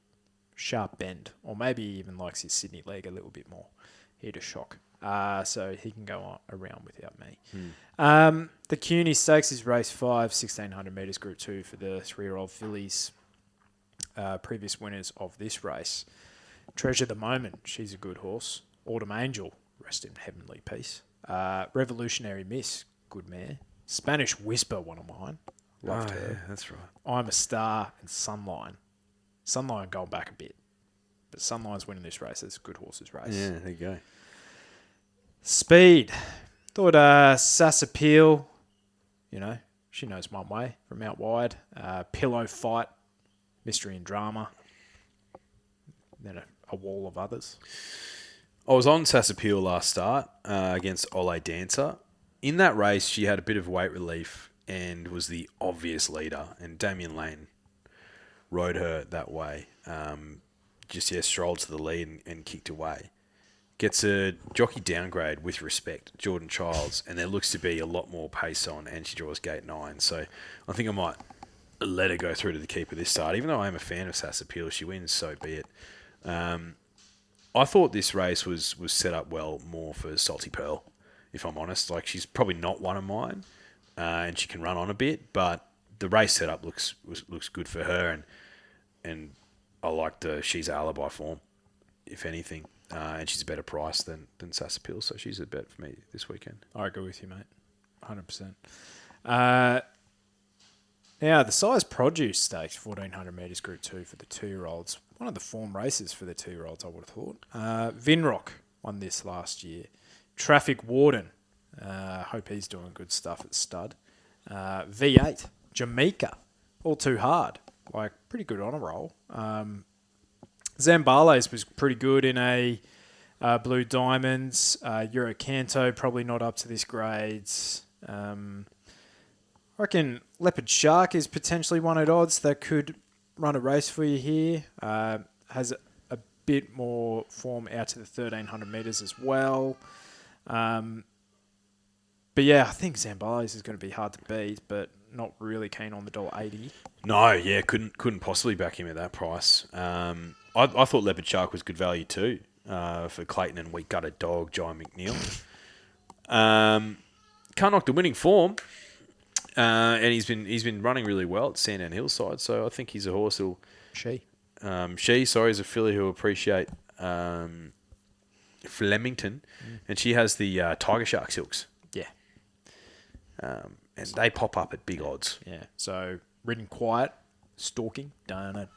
sharp bend, or maybe he even likes his Sydney leg a little bit more. Here to Shock. So he can go around without me. The CUNY Stakes is race 5, 1,600 metres, Group 2 for the 3-year-old fillies. Previous winners of this race. Treasure the Moment, she's a good horse. Autumn Angel, rest in heavenly peace. Revolutionary Miss, good mare. Spanish Whisper, one of mine. Loved her. Yeah, that's right. I'm a Star and Sunline. Sunline going back a bit. But Sunline's winning this race. It's a good horse's race. Yeah, there you go. Speed. Thought Sass Appeal, she knows one way from out wide. Pillow Fight, Mystery and Drama. Then a wall of others. I was on Sassapeel last start against Ole Dancer. In that race, she had a bit of weight relief and was the obvious leader. And Damien Lane rode her that way. Strolled to the lead and kicked away. Gets a jockey downgrade with respect, Jordan Childs, and there looks to be a lot more pace on, and she draws gate 9. So I think I might let her go through to the keeper this start. Even though I am a fan of Sassapeel, she wins, so be it. I thought this race was set up well more for Salty Pearl, if I'm honest. Like, she's probably not one of mine, and she can run on a bit, but the race setup looks good for her, and I like she's alibi form, if anything. And she's a better price than Sassapeel, so she's a bet for me this weekend. I agree with you, mate. 100%. Now, the Size Produce Stakes, 1,400 metres, Group 2 for the 2-year-olds. One of the form races for the 2-year-olds, I would have thought. Vinrock won this last year. Traffic Warden. Hope he's doing good stuff at stud. V8. Jamaica. All too hard. Like, pretty good on a roll. Zambales was pretty good in a Blue Diamonds. Eurocanto, probably not up to this grades. I reckon Leopard Shark is potentially one at odds that could run a race for you here. Has a bit more form out to the 1,300 metres as well. But yeah, I think Zambales is going to be hard to beat, but not really keen on the $1.80. No, yeah, couldn't possibly back him at that price. I thought Leopard Shark was good value too for Clayton and Weak Gutted Dog, John McNeil. Can't knock the winning form, and he's been running really well at Sandown Hillside. So I think he's a horse who'll is a filly who'll appreciate Flemington, and she has the Tiger Shark silks. Yeah, and they pop up at big odds. Yeah, so ridden quiet, stalking, dana.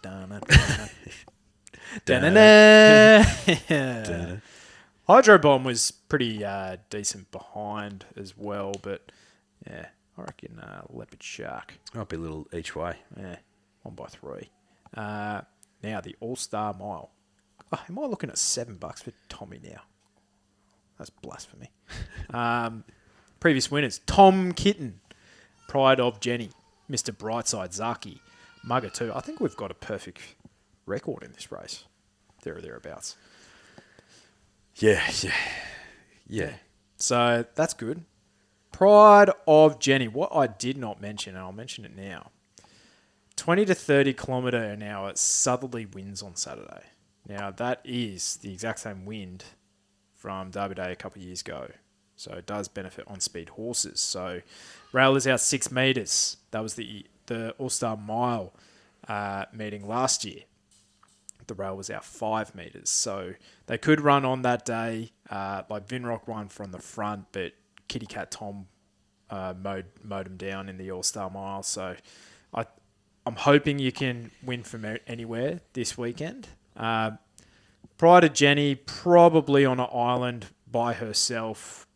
Hydro Bomb was pretty decent behind as well, but yeah, I reckon Leopard Shark. Might be a little each way. Yeah, 1/3. Now the All-Star Mile. Oh, am I looking at $7 for Tommy now? That's blasphemy. Previous winners: Tom Kitten, Pride of Jenny, Mr. Brightside Zaki, Mugger too. I think we've got a perfect record in this race. There or thereabouts. Yeah. So that's good. Pride of Jenny. What I did not mention, and I'll mention it now. 20 to 30 kilometre an hour southerly winds on Saturday. Now, that is the exact same wind from Derby Day a couple of years ago. So it does benefit on-speed horses. So rail is out 6 metres. That was the All-Star Mile meeting last year. The rail was out 5 metres. So they could run on that day. Like Vinrock won from the front, but Kitty Cat Tom mowed him down in the All-Star Mile. So I'm hoping you can win from anywhere this weekend. Prior to Jenny, probably on an island by herself.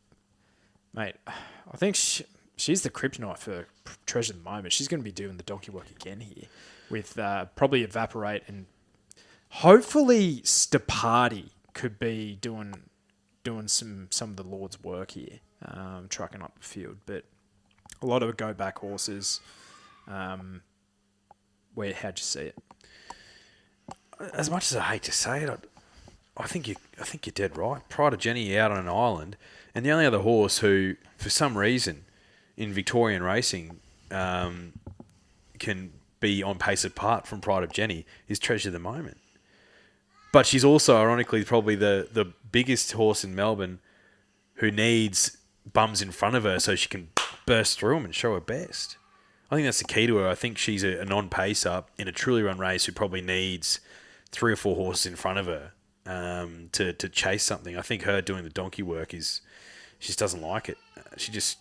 Mate, I think she's the kryptonite for Treasure of the Moment. She's going to be doing the donkey work again here with probably Evaporate, and hopefully Stapati could be doing some of the Lord's work here, trucking up the field. But a lot of go-back horses. How'd you see it? As much as I hate to say it, I think you're dead right. Prior to Jenny out on an island, and the only other horse who, for some reason, in Victorian racing, can be on pace apart from Pride of Jenny is Treasure of the Moment. But she's also, ironically, probably the biggest horse in Melbourne who needs bums in front of her so she can burst through them and show her best. I think that's the key to her. I think she's a non-pacer in a truly run race who probably needs 3 or 4 horses in front of her to chase something. I think her doing the donkey work she just doesn't like it. She just,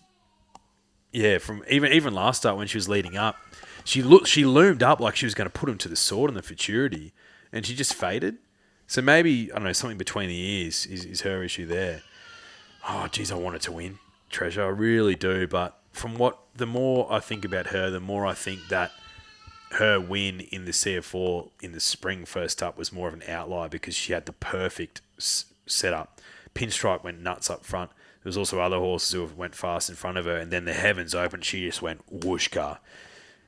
from even last start when she was leading up, she loomed up like she was going to put him to the sword in the futurity, and she just faded. So maybe, I don't know, something between the ears is her issue there. Oh, geez, I want her to win, Treasure. I really do, but the more I think about her, the more I think that her win in the CF4 in the spring first up was more of an outlier because she had the perfect setup. Pinstripe went nuts up front. There was also other horses who went fast in front of her, and then the heavens opened. She just went whooshka.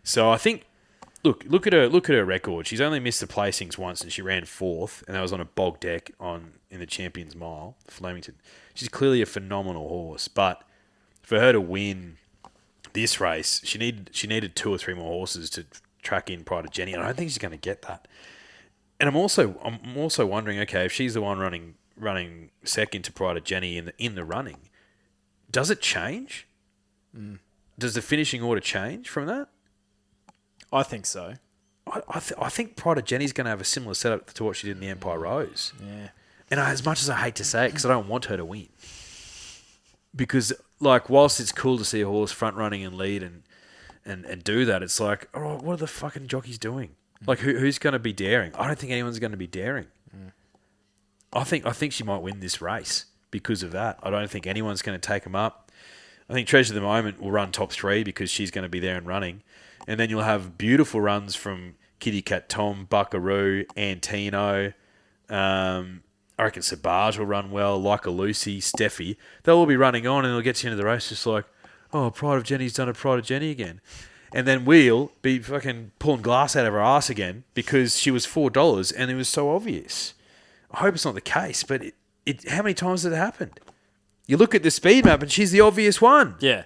So I think, look at her record. She's only missed the placings once, and she ran 4th, and that was on a bog deck in the Champions Mile, Flemington. She's clearly a phenomenal horse, but for her to win this race, she needed 2 or 3 more horses to track in Pride of Jenny, and I don't think she's going to get that. And I'm also wondering, okay, if she's the one running second to Pride of Jenny in the running, does it change? Does the finishing order change from that? I think so. I think Pride of Jenny's going to have a similar setup to what she did in the Empire Rose. Yeah. And as much as I hate to say it, because I don't want her to win, because like whilst it's cool to see a horse front running and lead and do that, it's like, oh, what are the fucking jockeys doing? Like who's going to be daring? I don't think anyone's going to be daring. I think she might win this race because of that. I don't think anyone's going to take them up. I think Treasure of the Moment will run top 3 because she's going to be there and running. And then you'll have beautiful runs from Kitty Cat Tom, Buckaroo, Antino. I reckon Sabage will run well, like a Lucy, Steffi. They'll all be running on and they'll get to the end of the race just like, oh, Pride of Jenny's done a Pride of Jenny again. And then we'll be fucking pulling glass out of her ass again because she was $4 and it was so obvious. I hope it's not the case, but how many times has it happened? You look at the speed map and she's the obvious one. Yeah,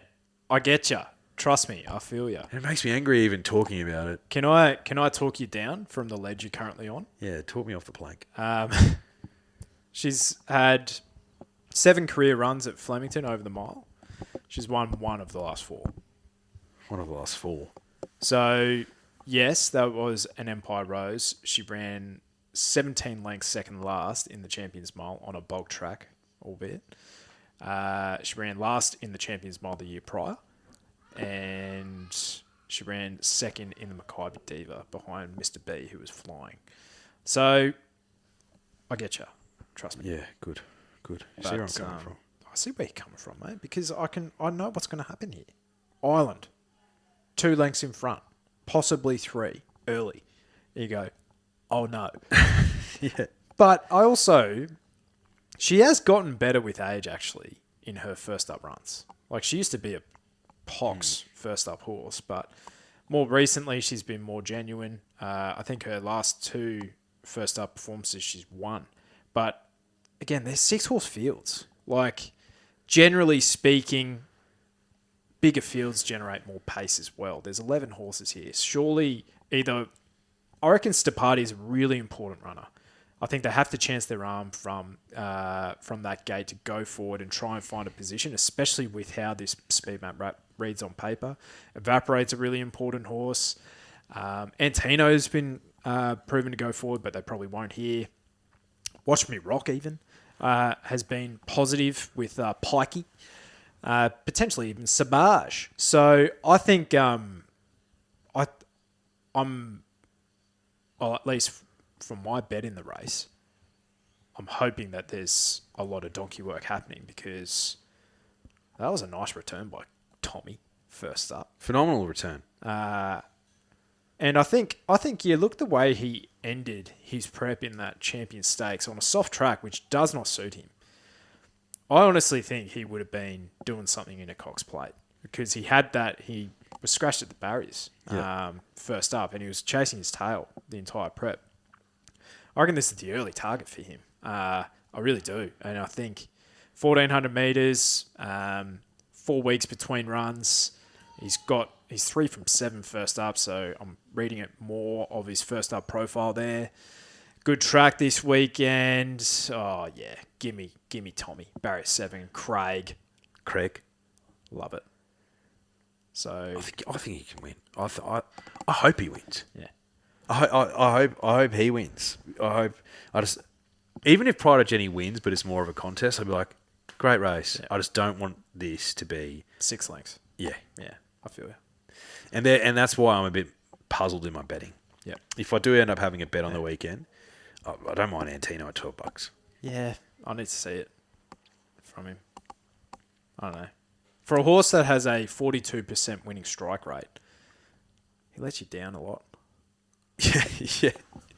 I get you. Trust me, I feel you. It makes me angry even talking about it. Can I talk you down from the ledge you're currently on? Yeah, talk me off the plank. She's had 7 career runs at Flemington over the mile. She's won 1 of the last 4. 1 of the last 4. So, yes, that was an Empire Rose. She ran 17 lengths second last in the Champions Mile on a bog track, albeit. She ran last in the Champions Mile the year prior. And she ran second in the Mackay Diva behind Mr. B, who was flying. So, I get you. Trust me. Yeah, good. You see where I'm coming from. I see where you're coming from, mate, because I know what's going to happen here. Ireland, 2 lengths in front, possibly 3 early. You go, oh no. Yeah. But she has gotten better with age, actually, in her first up runs. Like, she used to be a pox first up horse, but More recently, she's been more genuine. I think her last 2 first up performances, she's won. But again, they're 6-horse fields. Like, generally speaking, bigger fields generate more pace as well. There's 11 horses here. Surely, I reckon Stapati is a really important runner. I think they have to chance their arm from that gate to go forward and try and find a position, especially with how this speed map reads on paper. Evaporate's a really important horse. Antino's been proven to go forward, but they probably won't here. Watch Me Rock even has been positive with Pikey. Potentially even Sabage. So I think at least from my bet in the race, I'm hoping that there's a lot of donkey work happening because that was a nice return by Tommy first up. Phenomenal return. And I think you look the way he ended his prep in that Champion Stakes on a soft track, which does not suit him. I honestly think he would have been doing something in a Cox Plate because he was scratched at the barriers first up and he was chasing his tail the entire prep. I reckon this is the early target for him. I really do. And I think 1,400 metres, 4 weeks between runs. He's 3 from 7 first up, so I'm reading it more of his first up profile there. Good track this weekend. Oh, yeah. Gimme Tommy. Barrier 7, Craig. Love it. So I think he can win. I hope he wins. Yeah. I hope he wins. Even if Pride of Jenny wins, but it's more of a contest, I'd be like, great race. Yeah. I just don't want this to be 6 lengths. Yeah. I feel you. And that's why I'm a bit puzzled in my betting. Yeah. If I do end up having a bet on the weekend, I don't mind Antino at $12. Yeah, I need to see it from him. I don't know. For a horse that has a 42% winning strike rate, he lets you down a lot. Yeah.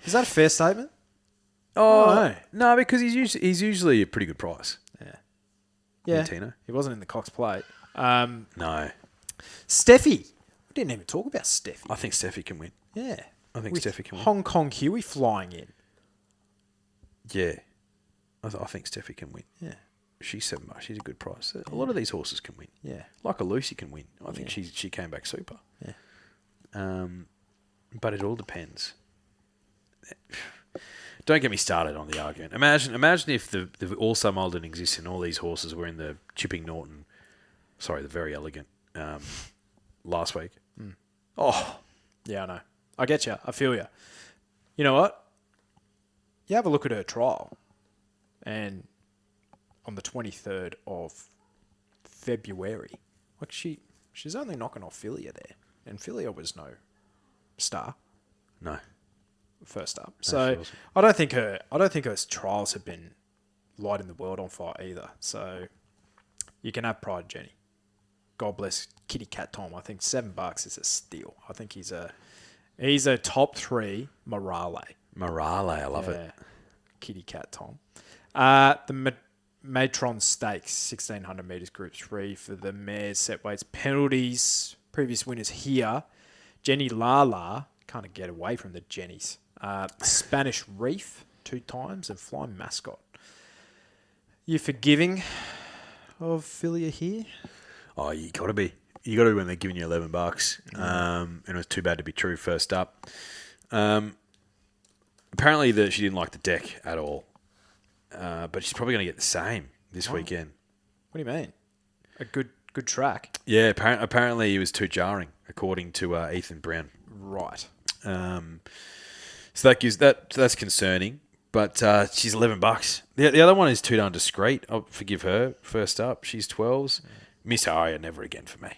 Is that a fair statement? Oh, no, because he's usually a pretty good price. Yeah. Antino. He wasn't in the Cox Plate. No. Steffi. We didn't even talk about Steffi. I think Steffi can win. Yeah. I think Steffi can win. Hong Kong Huey flying in. Yeah. I think Steffi can win. Yeah. She's $7. She's a good price. A lot of these horses can win. Yeah. Like a Lucy can win. I think she came back super. Yeah. But it all depends. Don't get me started on the argument. Imagine if the All-Star Mould didn't exist and all these horses were in the Chipping Norton, the Very Elegant, last week. Mm. Oh. Yeah, I know. I get you. I feel you. You know what? You have a look at her trial. And on the 23rd of February, like she's only knocking off Filia there. And Filia was no star. No. First up. So I don't think her trials have been lighting the world on fire either. So you can have Pride Jenny. God bless Kitty Cat Tom. I think $7 is a steal. I think he's a top 3 Morale. I love it. Kitty Cat Tom. The Matron Stakes, 1,600 metres Group 3 for the mares, set weights, penalties, previous winners here. Jenny Lala, can't get away from the Jennies. Spanish Reef 2 times and Flying Mascot. You forgiving of Filia here? Oh, you got to be. You got to be when they're giving you $11. And it was too bad to be true first up. Apparently she didn't like the deck at all. But she's probably going to get the same this weekend. What do you mean? A good track? Yeah, apparently it was too jarring, according to Ethan Brown. Right. So that's concerning. But she's $11. The other one is too darn discreet. I'll forgive her. First up, she's 12s. Miss Aria, never again for me.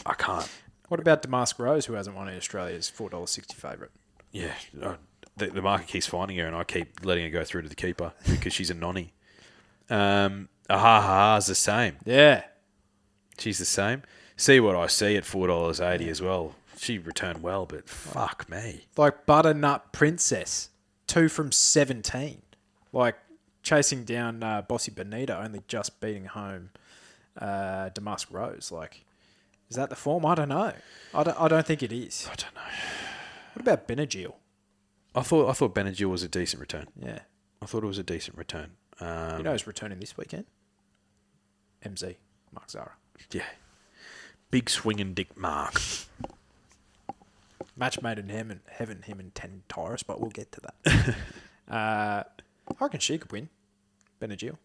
I can't. What about Damask Rose, who hasn't won in Australia's $4.60 favourite? Yeah, the market keeps finding her, and I keep letting her go through to the keeper because she's a nonny. Ahaha's the same. Yeah. She's the same. See what I see at $4.80 as well. She returned well, but fuck me. Like Butternut Princess, 2 from 17. Like chasing down Bossy Bonita, only just beating home Damask Rose. Like Is that the form? I don't know. I don't think it is. I don't know. What about Benadryl? I thought Benadryl was a decent return. Yeah. I thought it was a decent return. You know who's returning this weekend? MZ, Mark Zara. Yeah. Big swinging Dick Mark. Match made in heaven, him and Tentyris, but we'll get to that. I reckon she could win, Benadryl.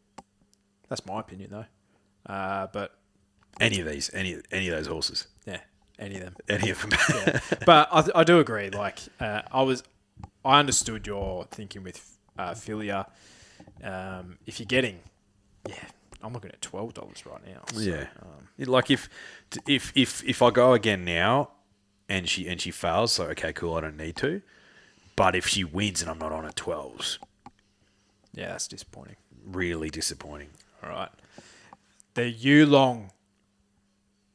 That's my opinion, though. But Any of those horses. yeah, any of them. Any of them. Yeah. But I do agree. Like I understood your thinking with Filia. If you're getting, I'm looking at $12 right now. So, Yeah. Like if I go again now and she fails, so okay, cool, I don't need to. But if she wins and I'm not on at 12s, yeah, that's disappointing. really disappointing. All right. The Yulong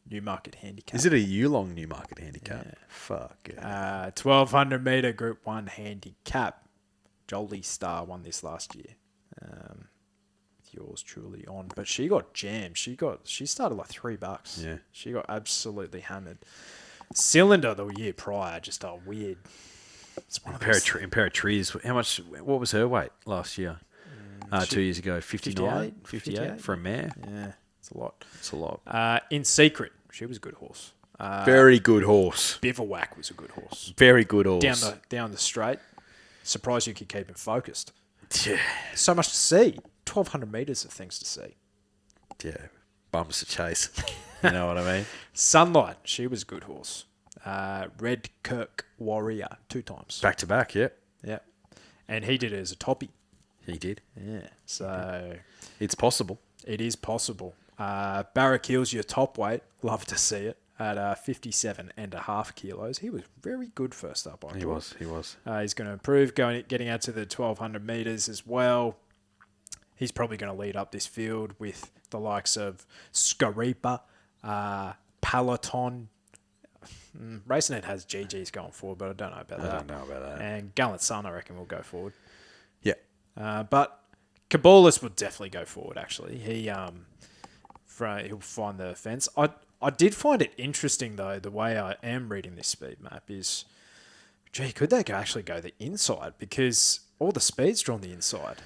Newmarket Handicap. Is it a Yulong Newmarket Handicap? Yeah. Fuck. Yeah. 1200 metre Group 1 Handicap. Jolie Star won this last year. Yours truly on. But she got jammed. She started like $3. Yeah. She got absolutely hammered. Cylinder the year prior, just a weird. It's one of those. Imperatriz. How much? What was her weight last year? 2 years ago, 59, 58 for a mare. Yeah, it's a lot. It's a lot. In Secret, she was a good horse. Very good horse. Bivouac was a good horse. Very good horse. Down the straight. Surprised you could keep him focused. Yeah. So much to see. 1200 metres of things to see. Yeah. Bums to chase. You know what I mean? Sunlight, she was a good horse. Red Kirk Warrior 2 times. Back to back, yeah. Yeah. And he did it as a toppy. He did. Yeah. So It's possible. it is possible. Barrack Hills, your top weight. Love to see it. At 57.5 kilos. He was very good first up, I thought. He was. He's going to improve, getting out to the 1200 metres as well. He's probably going to lead up this field with the likes of Scaripa, Peloton. RaceNet has GGs going forward, but I don't know about that. I don't know about that. And Gallant Sun, I reckon, will go forward. Yeah. But Cabolas will definitely go forward, actually. He'll find the fence. I did find it interesting, though, the way I am reading this speed map is, could they actually go the inside? Because all the speed's drawn the inside.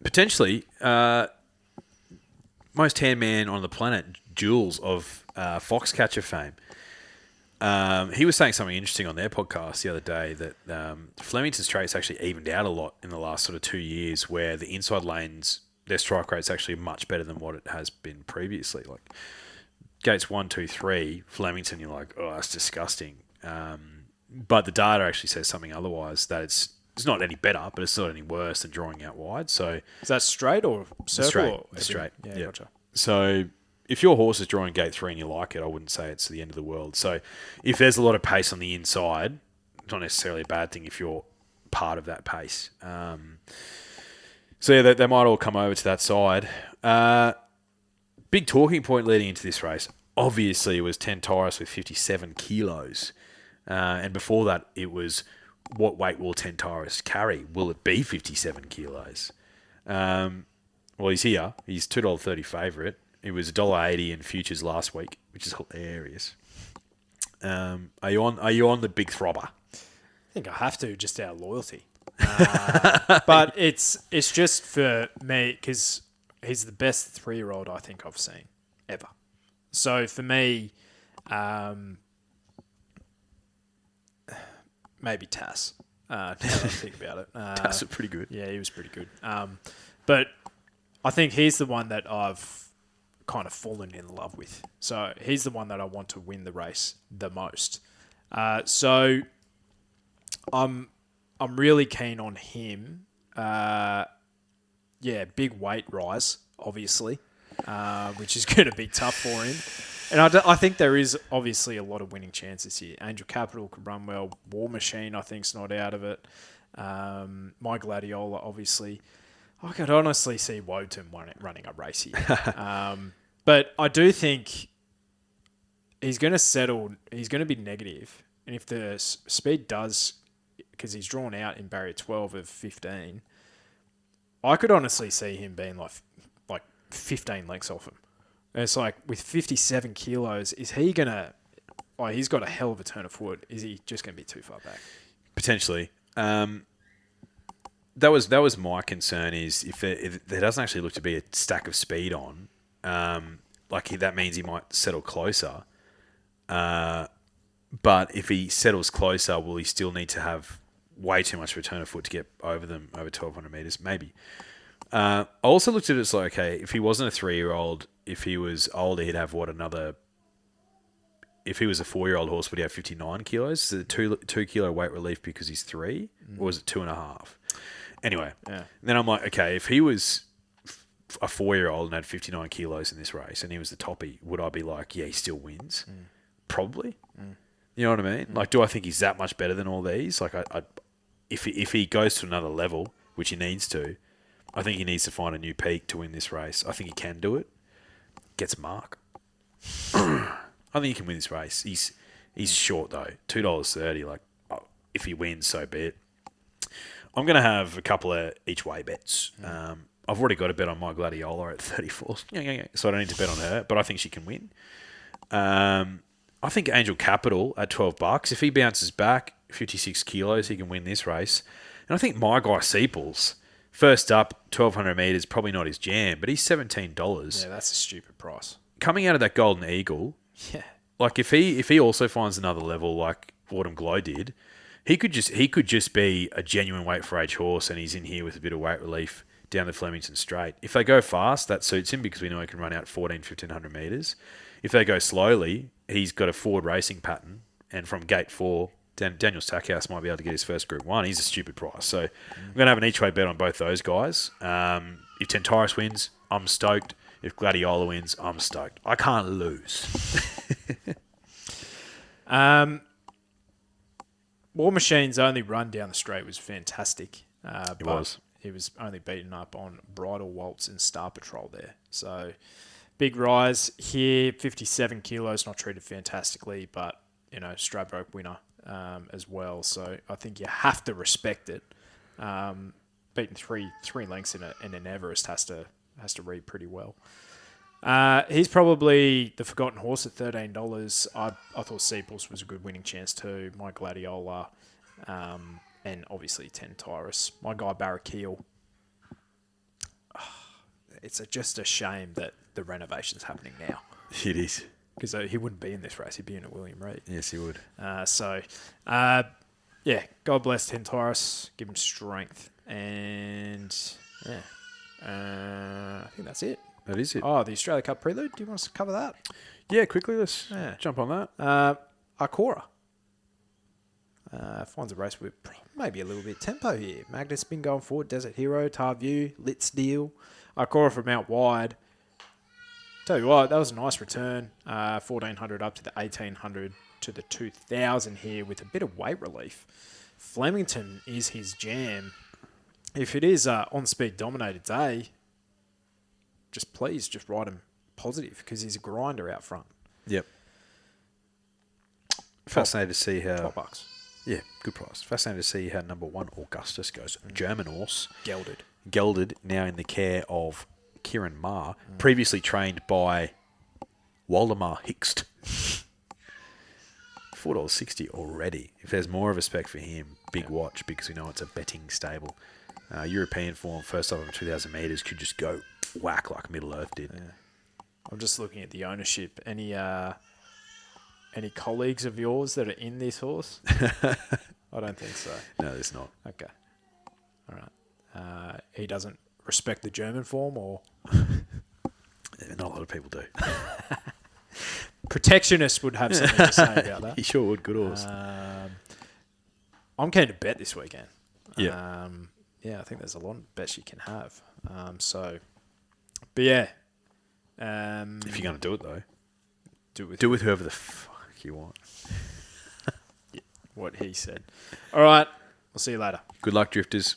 Potentially. Most tan man on the planet, Jules of Foxcatcher fame. He was saying something interesting on their podcast the other day that Flemington Straight's actually evened out a lot in the last sort of 2 years, where the inside lanes, their strike rate's actually much better than what it has been previously. Like gates 1, 2, 3, Flemington, you're like, oh, that's disgusting. But the data actually says something otherwise, that it's not any better, but it's not any worse than drawing out wide. So is that straight or circle? Straight. Yeah, gotcha. So if your horse is drawing gate 3 and you like it, I wouldn't say it's the end of the world. So if there's a lot of pace on the inside, it's not necessarily a bad thing if you're part of that pace. So yeah, they might all come over to that side. Big talking point leading into this race, obviously, was Tentyris with 57 kilos. And before that, it was, what weight will Tentyris carry? Will it be 57 kilos? Well, he's here. He's $2.30 favourite. It was $1.80 in futures last week, which is hilarious. Are you on the big throbber? I think I have to, just out of loyalty. But it's just for me, because he's the best 3-year-old I think I've seen ever. So for me, maybe Tass. Now that I think about it. That's pretty good. Yeah, he was pretty good. But I think he's the one that I've kind of fallen in love with. So he's the one that I want to win the race the most. So I'm really keen on him. Big weight rise, obviously, which is going to be tough for him. And I think there is obviously a lot of winning chances here. Angel Capital could run well. War Machine, I think, is not out of it. My Gladiola, obviously. I could honestly see Wotan running a race here. But I do think he's going to settle. He's going to be negative. And if the speed does, because he's drawn out in barrier 12 of 15, I could honestly see him being like 15 lengths off him. And it's like, with 57 kilos, is he going to... Oh, he's got a hell of a turn of foot. Is he just going to be too far back? Potentially. That was my concern, is if there doesn't actually look to be a stack of speed on, that means he might settle closer. But if he settles closer, will he still need to have way too much return of foot to get over them, over 1,200 metres? Maybe. I also looked at it as like, okay, if he wasn't a 3-year-old, if he was older, he'd have if he was a 4-year-old horse, would he have 59 kilos? Is it 2 kilo weight relief because he's 3? Or was it 2.5? Anyway, then I'm like, okay, if he was a 4-year-old and had 59 kilos in this race and he was the toppy, would I be like, yeah, he still wins? Probably. You know what I mean? Like, do I think he's that much better than all these? Like, if he goes to another level, which he needs to, I think he needs to find a new peak to win this race. I think he can do it. Gets Mark. I think he can win this race. He's short though, $2.30. Like, if he wins, so be it. I'm going to have a couple of each way bets. I've already got a bet on my Gladiola at 34, so I don't need to bet on her. But I think she can win. I think Angel Capital at $12. If he bounces back 56 kilos, he can win this race. And I think my guy Seeples, first up, 1,200 metres, probably not his jam, but he's $17. Yeah, that's a stupid price. Coming out of that Golden Eagle. Yeah. Like, if he also finds another level like Autumn Glow did, he could just be a genuine weight for age horse, and he's in here with a bit of weight relief down the Flemington Straight. If they go fast, that suits him because we know he can run out 1,500 metres. If they go slowly, he's got a forward racing pattern, and from gate 4, Daniel Stackhouse might be able to get his first Group 1. He's a stupid price. So I'm going to have an each way bet on both those guys. If Tentyris wins, I'm stoked. If Gladiola wins, I'm stoked. I can't lose. War Machine's only run down the straight was fantastic. It was. He was only beaten up on Bridal Waltz and Star Patrol there. So, big rise here. 57 kilos, not treated fantastically, but, Stradbroke winner as well. So, I think you have to respect it. Beaten three lengths in an Everest has to read pretty well. He's probably the forgotten horse at $13. I thought Seeples was a good winning chance too. My Gladiola, and obviously Tentyris. My guy Barraquil. It's just a shame that the renovation's happening now. It is. Because he wouldn't be in this race. He'd be in a William Reid. Yes, he would. God bless Tentyris. Give him strength. And, I think that's it. That is it. Oh, the Australia Cup Prelude. Do you want us to cover that? Yeah, quickly. Let's jump on that. Arcora finds a race with maybe a little bit of tempo here. Magnus been going forward. Desert Hero, Tar View, Litz Deal. Arcora from out wide. Tell you what, that was a nice return. 1,400 up to the 1,800 to the 2,000 here with a bit of weight relief. Flemington is his jam. If it is on speed dominated day, please ride him positive because he's a grinder out front. Yep. Fascinated to see how... $12. Yeah, good price. Fascinated to see how number 1 Augustus goes. German horse. Gelded, now in the care of Kieran Maher, previously trained by Waldemar Hickst. $4.60 already. If there's more of a spec for him, big watch because we know it's a betting stable. European form, first off of 2,000 metres, could just go whack like Middle Earth did. Yeah. I'm just looking at the ownership. Any colleagues of yours that are in this horse? I don't think so. No, there's not. Okay. All right. He doesn't respect the German form, or Not a lot of people do. Protectionists would have something to say about that. He sure would. Good horse. I'm keen to bet this weekend. Yeah. I think there's a lot of bets you can have. But yeah. If you're going to do it, though, do it with whoever the fuck you want. What he said. All right. We'll see you later. Good luck, drifters.